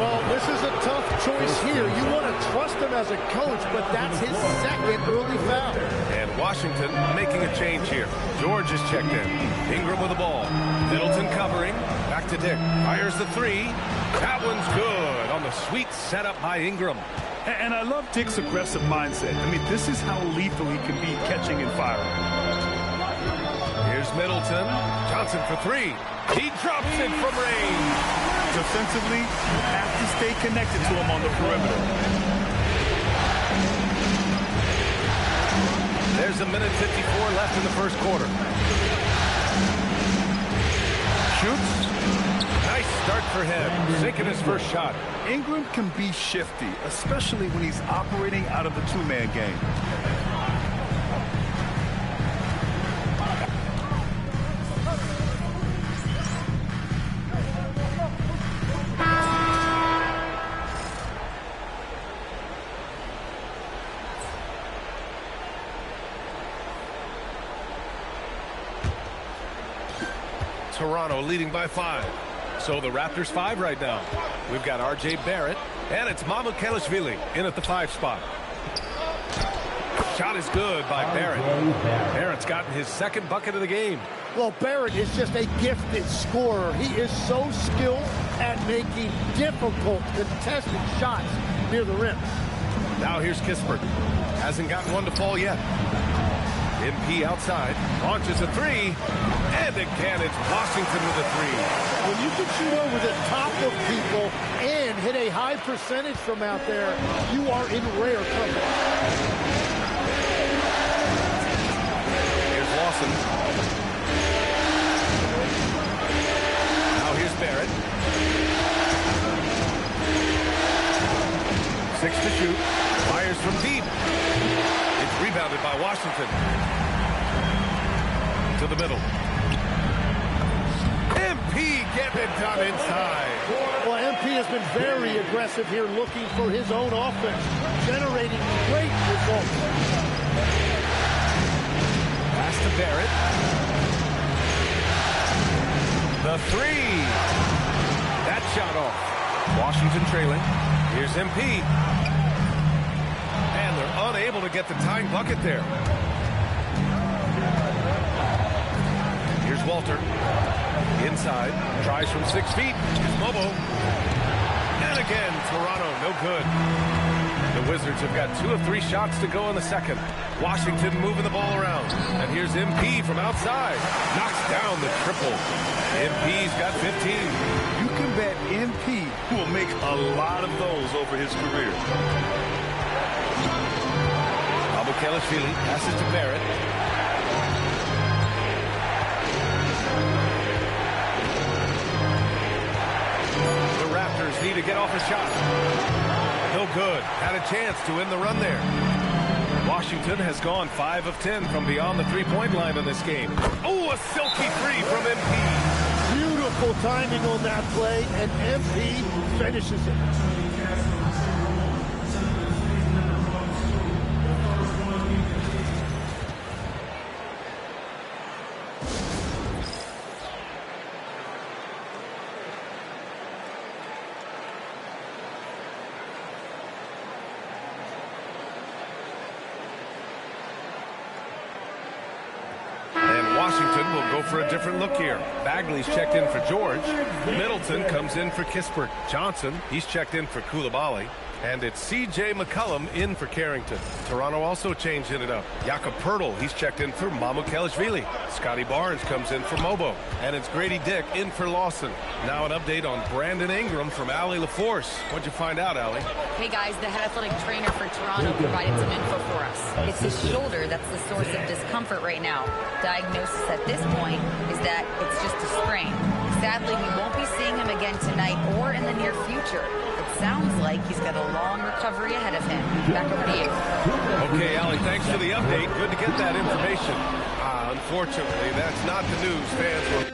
Well, this is a tough choice here. You want to trust him as a coach, but that's his second early foul. And Washington making a change here. George is checked in. Ingram with the ball. Middleton covering. Back to Dick. Fires the 3. That one's good on the sweet setup by Ingram. And I love Dick's aggressive mindset. I mean, this is how lethal he can be catching and firing. Here's Middleton. Johnson for three. He drops it from range. Defensively, have to stay connected to him on the perimeter. There's a minute 54 left in the first quarter. Shoots. Nice start for him. Sinking his first shot. Ingram can be shifty, especially when he's operating out of the two-man game. Toronto leading by 5. So the Raptors 5 right now. We've got R.J. Barrett, and it's Mamukelashvili in at the 5 spot. Shot is good by Barrett. Barrett's gotten his second bucket of the game. Well, Barrett is just a gifted scorer. He is so skilled at making difficult, contested shots near the rim. Now here's Kispert. Hasn't gotten one to fall yet. MP outside, launches a three, and again it's Washington with a three. When you can shoot over the top of people and hit a high percentage from out there, you are in rare company. Here's Lawson. Now here's Barrett. 6 to shoot. Fires from deep. It's rebounded by Washington. To the middle. MP getting it done inside. Well, MP has been very aggressive here, looking for his own offense, generating great results. Pass to Barrett. The three. That shot off. Washington trailing. Here's MP. And they're unable to get the tying bucket there. Here's Walter. Inside. Tries from 6 feet. Here's Bobo. And again, Toronto, no good. The Wizards have got 2 of 3 shots to go in the second. Washington moving the ball around. And here's MP from outside. Knocks down the triple. MP's got 15. You can bet MP will make a lot of those over his career. Mamukelashvili passes to Barrett. The Raptors need to get off a shot. No good. Had a chance to end the run there. Washington has gone 5 of 10 from beyond the three-point line in this game. Oh, a silky three from MP. Beautiful timing on that play, and MP finishes it. Washington will go for a different look here. Bagley's checked in for George. Middleton comes in for Kispert. Johnson, he's checked in for Coulibaly. And it's C.J. McCollum in for Carrington. Toronto also changing it up. Jakob Poeltl, he's checked in for Mamukelashvili. Scotty Barnes comes in for Mobo. And it's Grady Dick in for Lawson. Now an update on Brandon Ingram from Allie LaForce. What'd you find out, Allie? Hey guys, the head athletic trainer for Toronto provided some info for us. It's his shoulder that's the source of discomfort right now. Diagnosis at this point is that it's just a sprain. Sadly, we won't be seeing him again tonight or in the near future. It sounds like he's got a long recovery ahead of him. Back over to you. Okay, Allie, thanks for the update. Good to get that information. Unfortunately, that's not the news fans were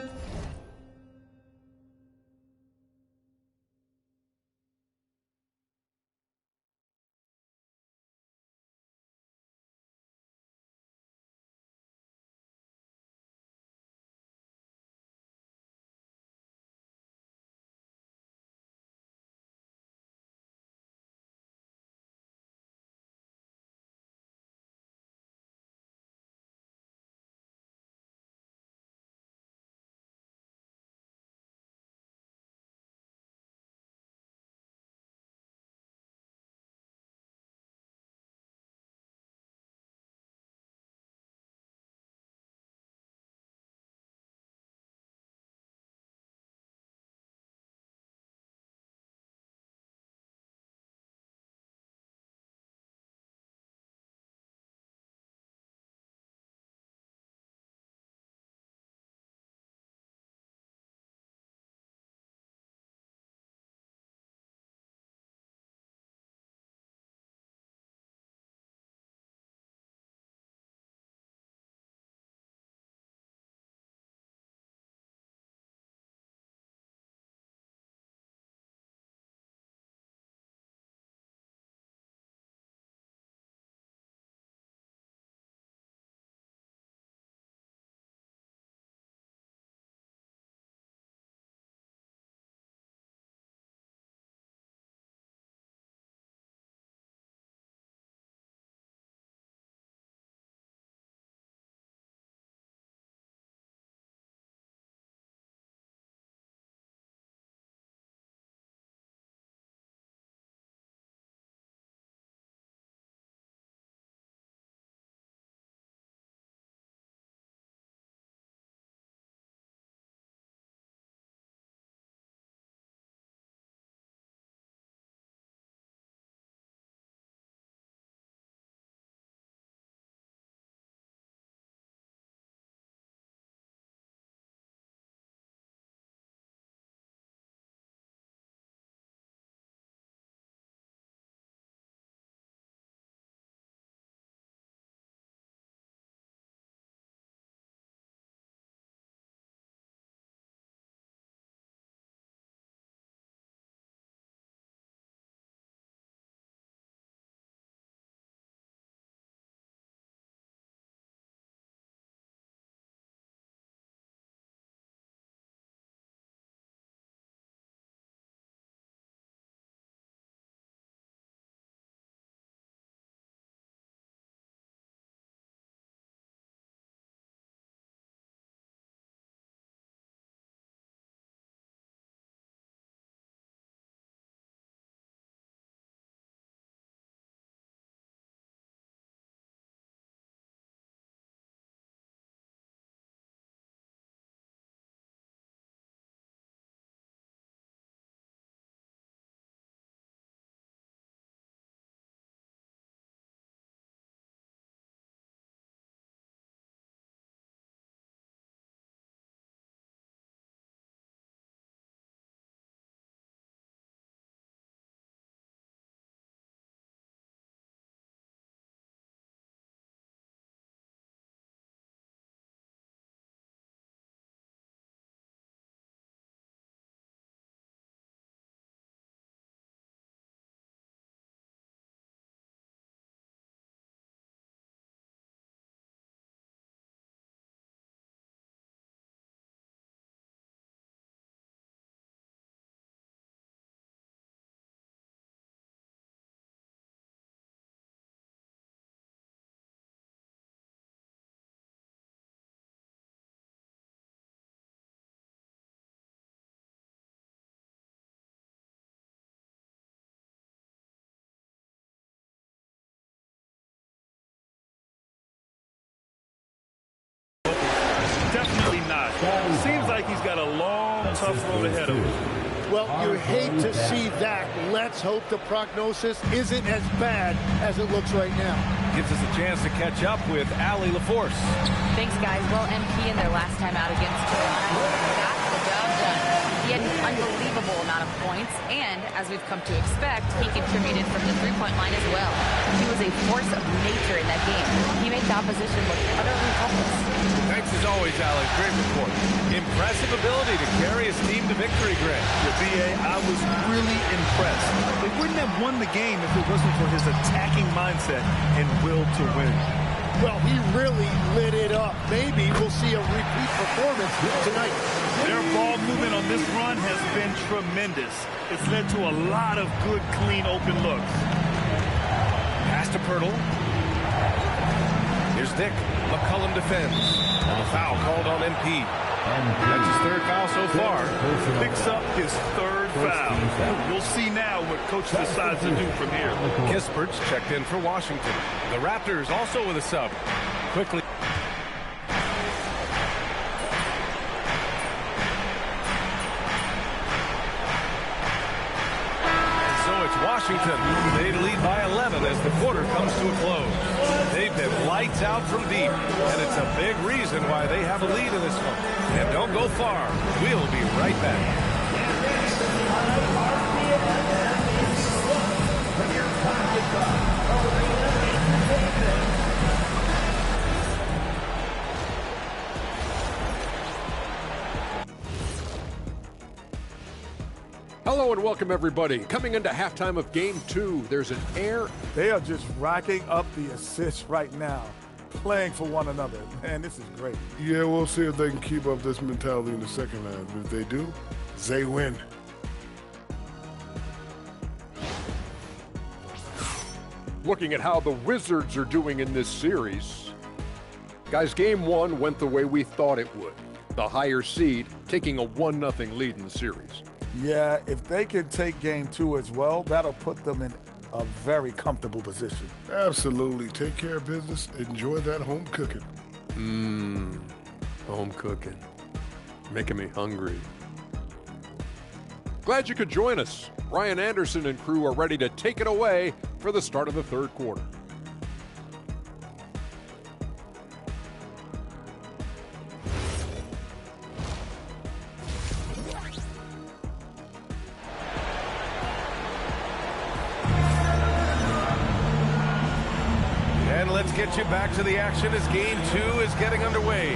tough road ahead of him. Well, you hate to see that. Let's hope the prognosis isn't as bad as it looks right now. Gives us a chance to catch up with Allie LaForce. Thanks, guys. Well, MP in their last time out against Carolina got the job done. He had an unbelievable amount of points, and as we've come to expect, he contributed from the three-point line as well. He was a force of nature in that game. He made the opposition look utterly helpless. Thanks as always, Alex. Great report. Impressive ability to carry his team to victory, Grant. BA, I was really impressed. They wouldn't have won the game if it wasn't for his attacking mindset and will to win. Well, he really lit it up. Maybe we'll see a repeat performance tonight. Their ball movement on this run has been tremendous. It's led to a lot of good, clean, open looks. Pass to Pirtle. Here's Dick. McCollum defends. And a foul called on MP. That's his third foul so far. Picks up his third foul. We'll see now what coach decides to do from here. Kispert's checked in for Washington. The Raptors also with a sub. Quickly. And so it's Washington. They lead by 11 as the quarter comes to a close. They've been lights out from deep, and it's a big reason why they have a lead in this one. And don't go far. We'll be right back. Hello and welcome, everybody. Coming into halftime of Game 2, there's an air. They are just racking up the assists right now, playing for one another. Man, this is great. Yeah, we'll see if they can keep up this mentality in the second half. If they do, they win. Looking at how the Wizards are doing in this series. Guys, Game 1 went the way we thought it would. The higher seed taking a 1-0 lead in the series. Yeah, if they can take Game 2 as well, that'll put them in a very comfortable position. Absolutely. Take care of business. Enjoy that home cooking. Home cooking. Making me hungry. Glad you could join us. Ryan Anderson and crew are ready to take it away for the start of the third quarter. And let's get you back to the action as Game 2 is getting underway.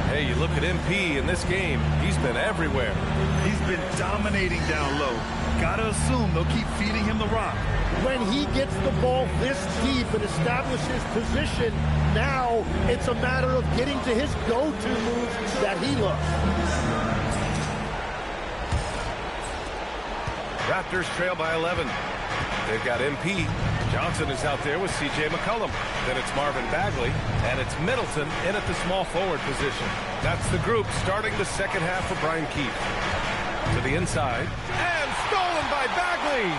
Hey, you look at MP in this game, he's been everywhere. He's been dominating down low. Gotta assume they'll keep feeding him the rock. When he gets the ball this deep and establishes position, now it's a matter of getting to his go-to moves that he loves. Raptors trail by 11. They've got MP. Johnson is out there with C.J. McCollum. Then it's Marvin Bagley, and it's Middleton in at the small forward position. That's the group starting the second half for Brian Keefe. To the inside, and stolen by Bagley.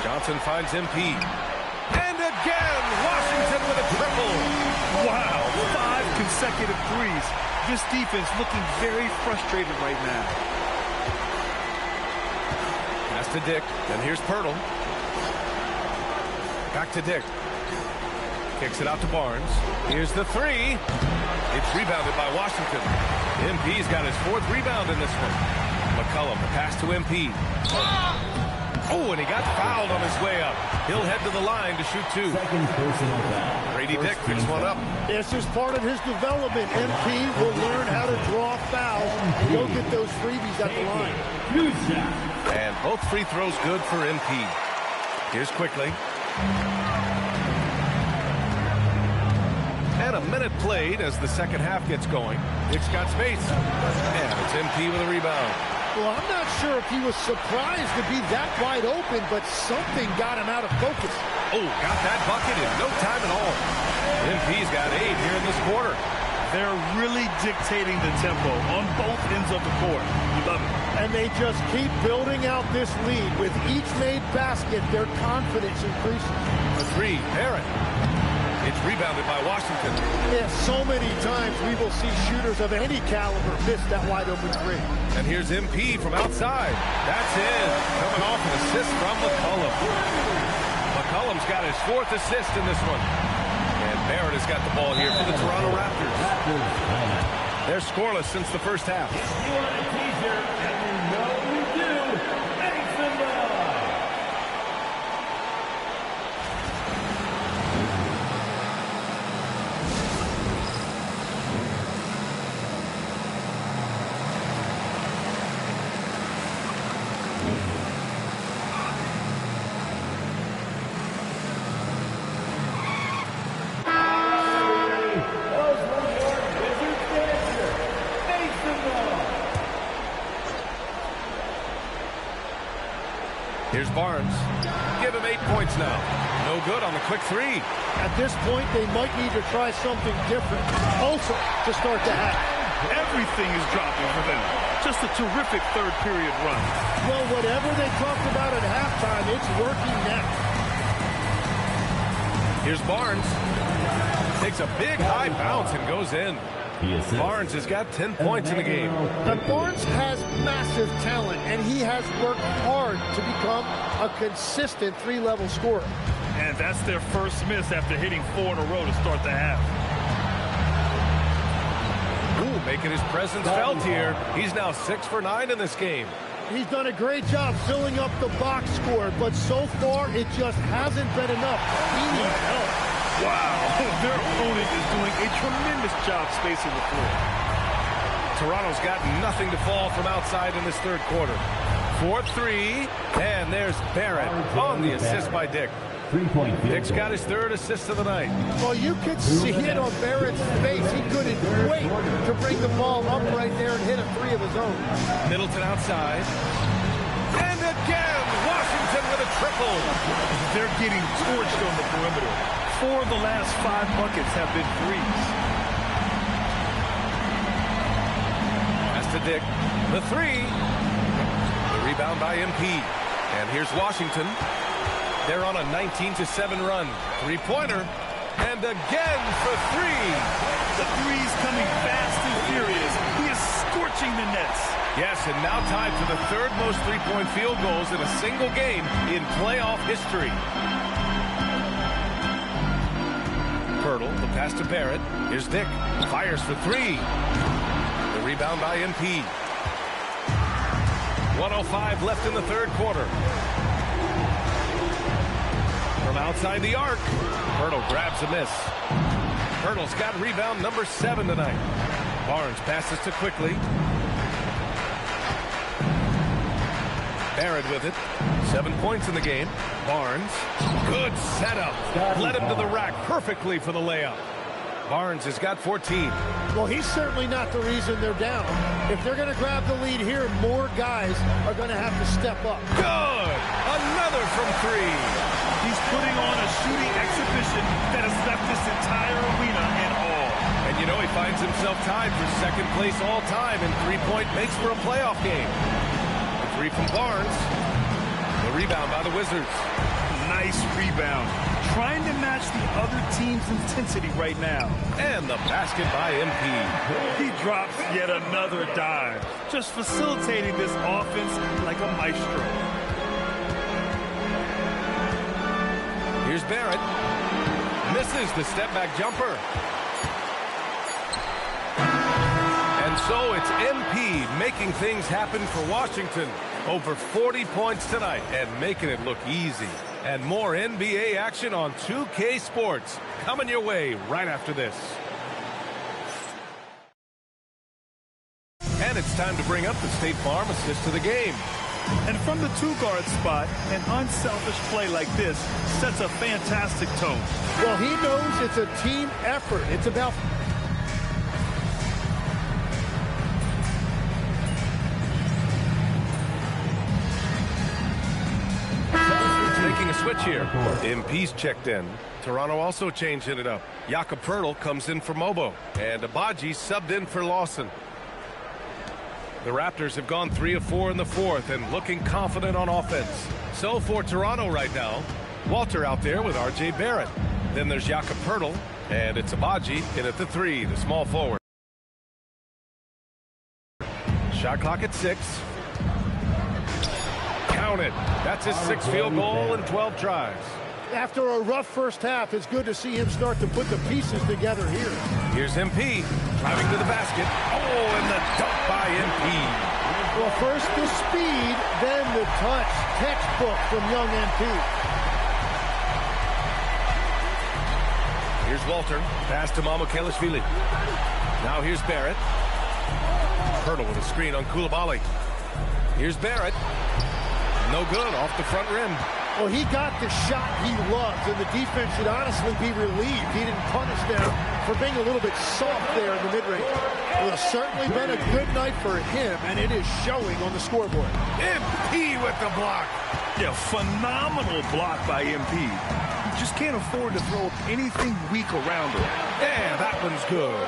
Johnson finds MP. And again, Washington with a triple. Wow, 5 consecutive threes. This defense looking very frustrated right now. Pass to Dick, and here's Pirtle. Back to Dick. Kicks it out to Barnes. Here's the three. It's rebounded by Washington. MP's got his 4th rebound in this one. McCollum, the pass to MP. Oh, and he got fouled on his way up. He'll head to the line to shoot 2. Brady Dick picks one up. This is part of his development. MP will learn how to draw fouls and go get those freebies at the line. And both free throws good for MP. Here's Quickly. And a minute played as the second half gets going. Dick's got space. And it's MP with a rebound. Well, I'm not sure if he was surprised to be that wide open, but something got him out of focus. Oh, got that bucket in no time at all. MP's got 8 here in this quarter. They're really dictating the tempo on both ends of the court. You love it. And they just keep building out this lead. With each made basket, their confidence increases. A 3, Barrett. It's rebounded by Washington. Yeah, so many times we will see shooters of any caliber miss that wide open three. And here's MP from outside. That's in. Coming off an assist from McCollum. McCollum's got his 4th assist in this one. And Barrett has got the ball here for the Toronto Raptors. They're scoreless since the first half. If you want a t-shirt, and you know you do, make some noise. Here's Barnes. Give him 8 points now. No good on the quick three. At this point, they might need to try something different. Also, to start the half. Everything is dropping for them. Just a terrific third period run. Well, whatever they talked about at halftime, it's working now. Here's Barnes. Takes a big high bounce and goes in. Barnes has got 10 points in the game. And Barnes has massive talent, and he has worked hard to become a consistent three-level scorer. And that's their first miss after hitting 4 in a row to start the half. Ooh, making his presence felt here. He's now 6 for 9 in this game. He's done a great job filling up the box score, but so far it just hasn't been enough. He needs help. Wow, their opponent is doing a tremendous job spacing the floor. Toronto's got nothing to fall from outside in this third quarter. 4-3, and there's Barrett on the assist by Dick. Dick's got his 3rd assist of the night. Well, you could see it on Barrett's face. He couldn't wait to bring the ball up right there and hit a 3 of his own. Middleton outside. And again, Washington with a triple. They're getting torched on the perimeter. 4 of the last 5 buckets have been threes. Pass to Dick. The 3. The rebound by MP. And here's Washington. They're on a 19-7 run. 3-pointer. And again for 3. The three's coming fast and furious. He is scorching the nets. Yes, and now tied for the 3rd most three-point field goals in a single game in playoff history. Pirtle, the pass to Barrett. Here's Dick. Fires for 3. The rebound by MP. 1:05 left in the third quarter. From outside the arc, Pirtle grabs a miss. Pirtle's got rebound number 7 tonight. Barnes passes to Quickly. Barrett with it. 7 points in the game. Barnes. Good setup. Led him to the rack perfectly for the layup. Barnes has got 14. Well, he's certainly not the reason they're down. If they're going to grab the lead here, more guys are going to have to step up. Good. Another from 3. He's putting on a shooting exhibition that has left this entire arena in awe. And you know he finds himself tied for 2nd place all time in three-point makes for a playoff game. 3 from Barnes. The rebound by the Wizards. Nice rebound. Trying to match the other team's intensity right now. And the basket by MP. He drops yet another dive. Just facilitating this offense like a maestro. Here's Barrett. Misses the step-back jumper. And so it's MP making things happen for Washington. Over 40 points tonight and making it look easy. And more NBA action on 2K Sports coming your way right after this. And it's time to bring up the State Farm assist to the game. And from the 2-guard spot, an unselfish play like this sets a fantastic tone. Well, he knows it's a team effort. It's about... Making a switch here. MP's checked in. Toronto also changing it up. Jakob Poeltl comes in for Mobo. And Abaji subbed in for Lawson. The Raptors have gone 3 of 4 in the 4th and looking confident on offense. So for Toronto right now, Walter out there with R.J. Barrett. Then there's Jakob Poeltl, and it's Agbaji in at the 3, the small forward. Shot clock at 6. Counted. That's his 6th field goal in 12 tries. After a rough first half, it's good to see him start to put the pieces together here. Here's MP driving to the basket. Oh, and the dunk by MP. Well, first the speed, then the touch. Textbook from young MP. Here's Walter. Pass to Mamukelashvili. Now here's Barrett. Poeltl with a screen on Coulibaly. Here's Barrett. No good, off the front rim. Well, he got the shot he loves, and the defense should honestly be relieved he didn't punish them for being a little bit soft there in the mid-range. Well, it's certainly been a good night for him, and it is showing on the scoreboard. MP with the block. Yeah, phenomenal block by MP. You just can't afford to throw anything weak around him. Yeah, that one's good.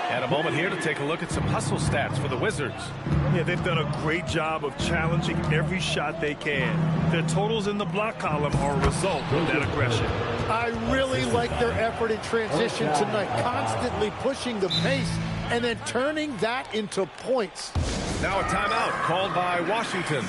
And a moment here to take a look at some hustle stats for the Wizards. Yeah, they've done a great job of challenging every shot they can. Their totals in the block column are a result of that aggression. I really like their effort in transition tonight, constantly pushing the pace and then turning that into points. Now a timeout called by Washington.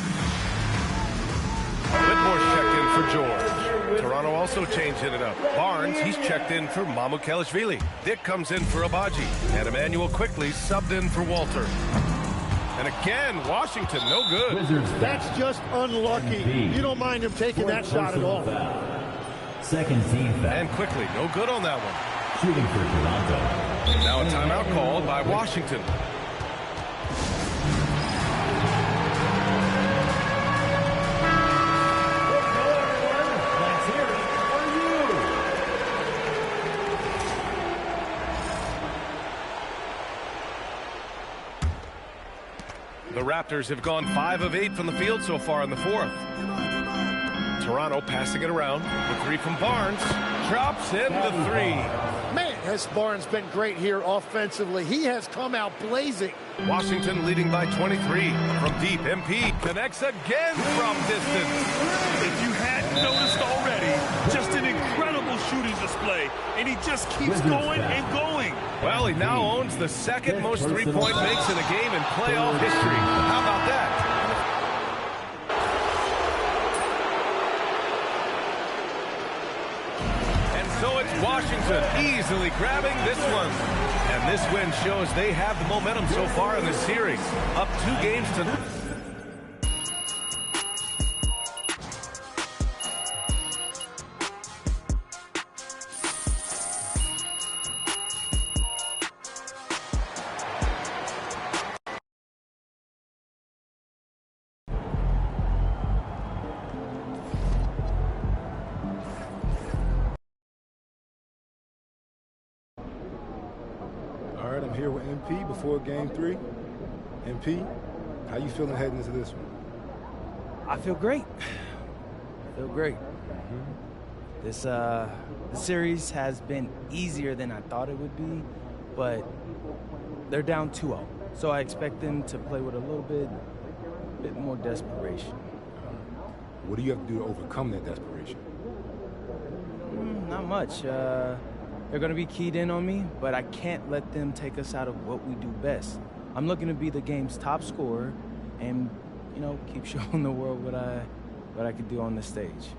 Whitmore's checked in for George. Toronto also changing it up. Barnes, he's checked in for Mamukelashvili. Dick comes in for Agbaji. And Emmanuel Quickley subbed in for Walter. And again, Washington, no good. That's just unlucky. You don't mind him taking that shot at all. Second team foul. And Quickley, no good on that one. Shooting for Toronto. Now a timeout called by Washington. The Raptors have gone 5 of 8 from the field so far in the 4th. Toronto passing it around. The 3 from Barnes. Drops in the 3. Man, has Barnes been great here offensively. He has come out blazing. Washington leading by 23. From deep, MP connects again from distance. If you hadn't noticed already, just an incredible shooting display. And he just keeps going and going. Well, he now owns the 2nd most three-point makes in a game in playoff history. How about that? So it's Washington easily grabbing this one. And this win shows they have the momentum so far in the series. Up 2 games to... All right, I'm here with MP before Game 3. MP, how you feeling heading into this one? I feel great. I feel great. This series has been easier than I thought it would be, but they're down 2-0. So I expect them to play with a little bit more desperation. What do you have to do to overcome that desperation? Not much. They're going to be keyed in on me, but I can't let them take us out of what we do best. I'm looking to be the game's top scorer and, you know, keep showing the world what I can do on the stage.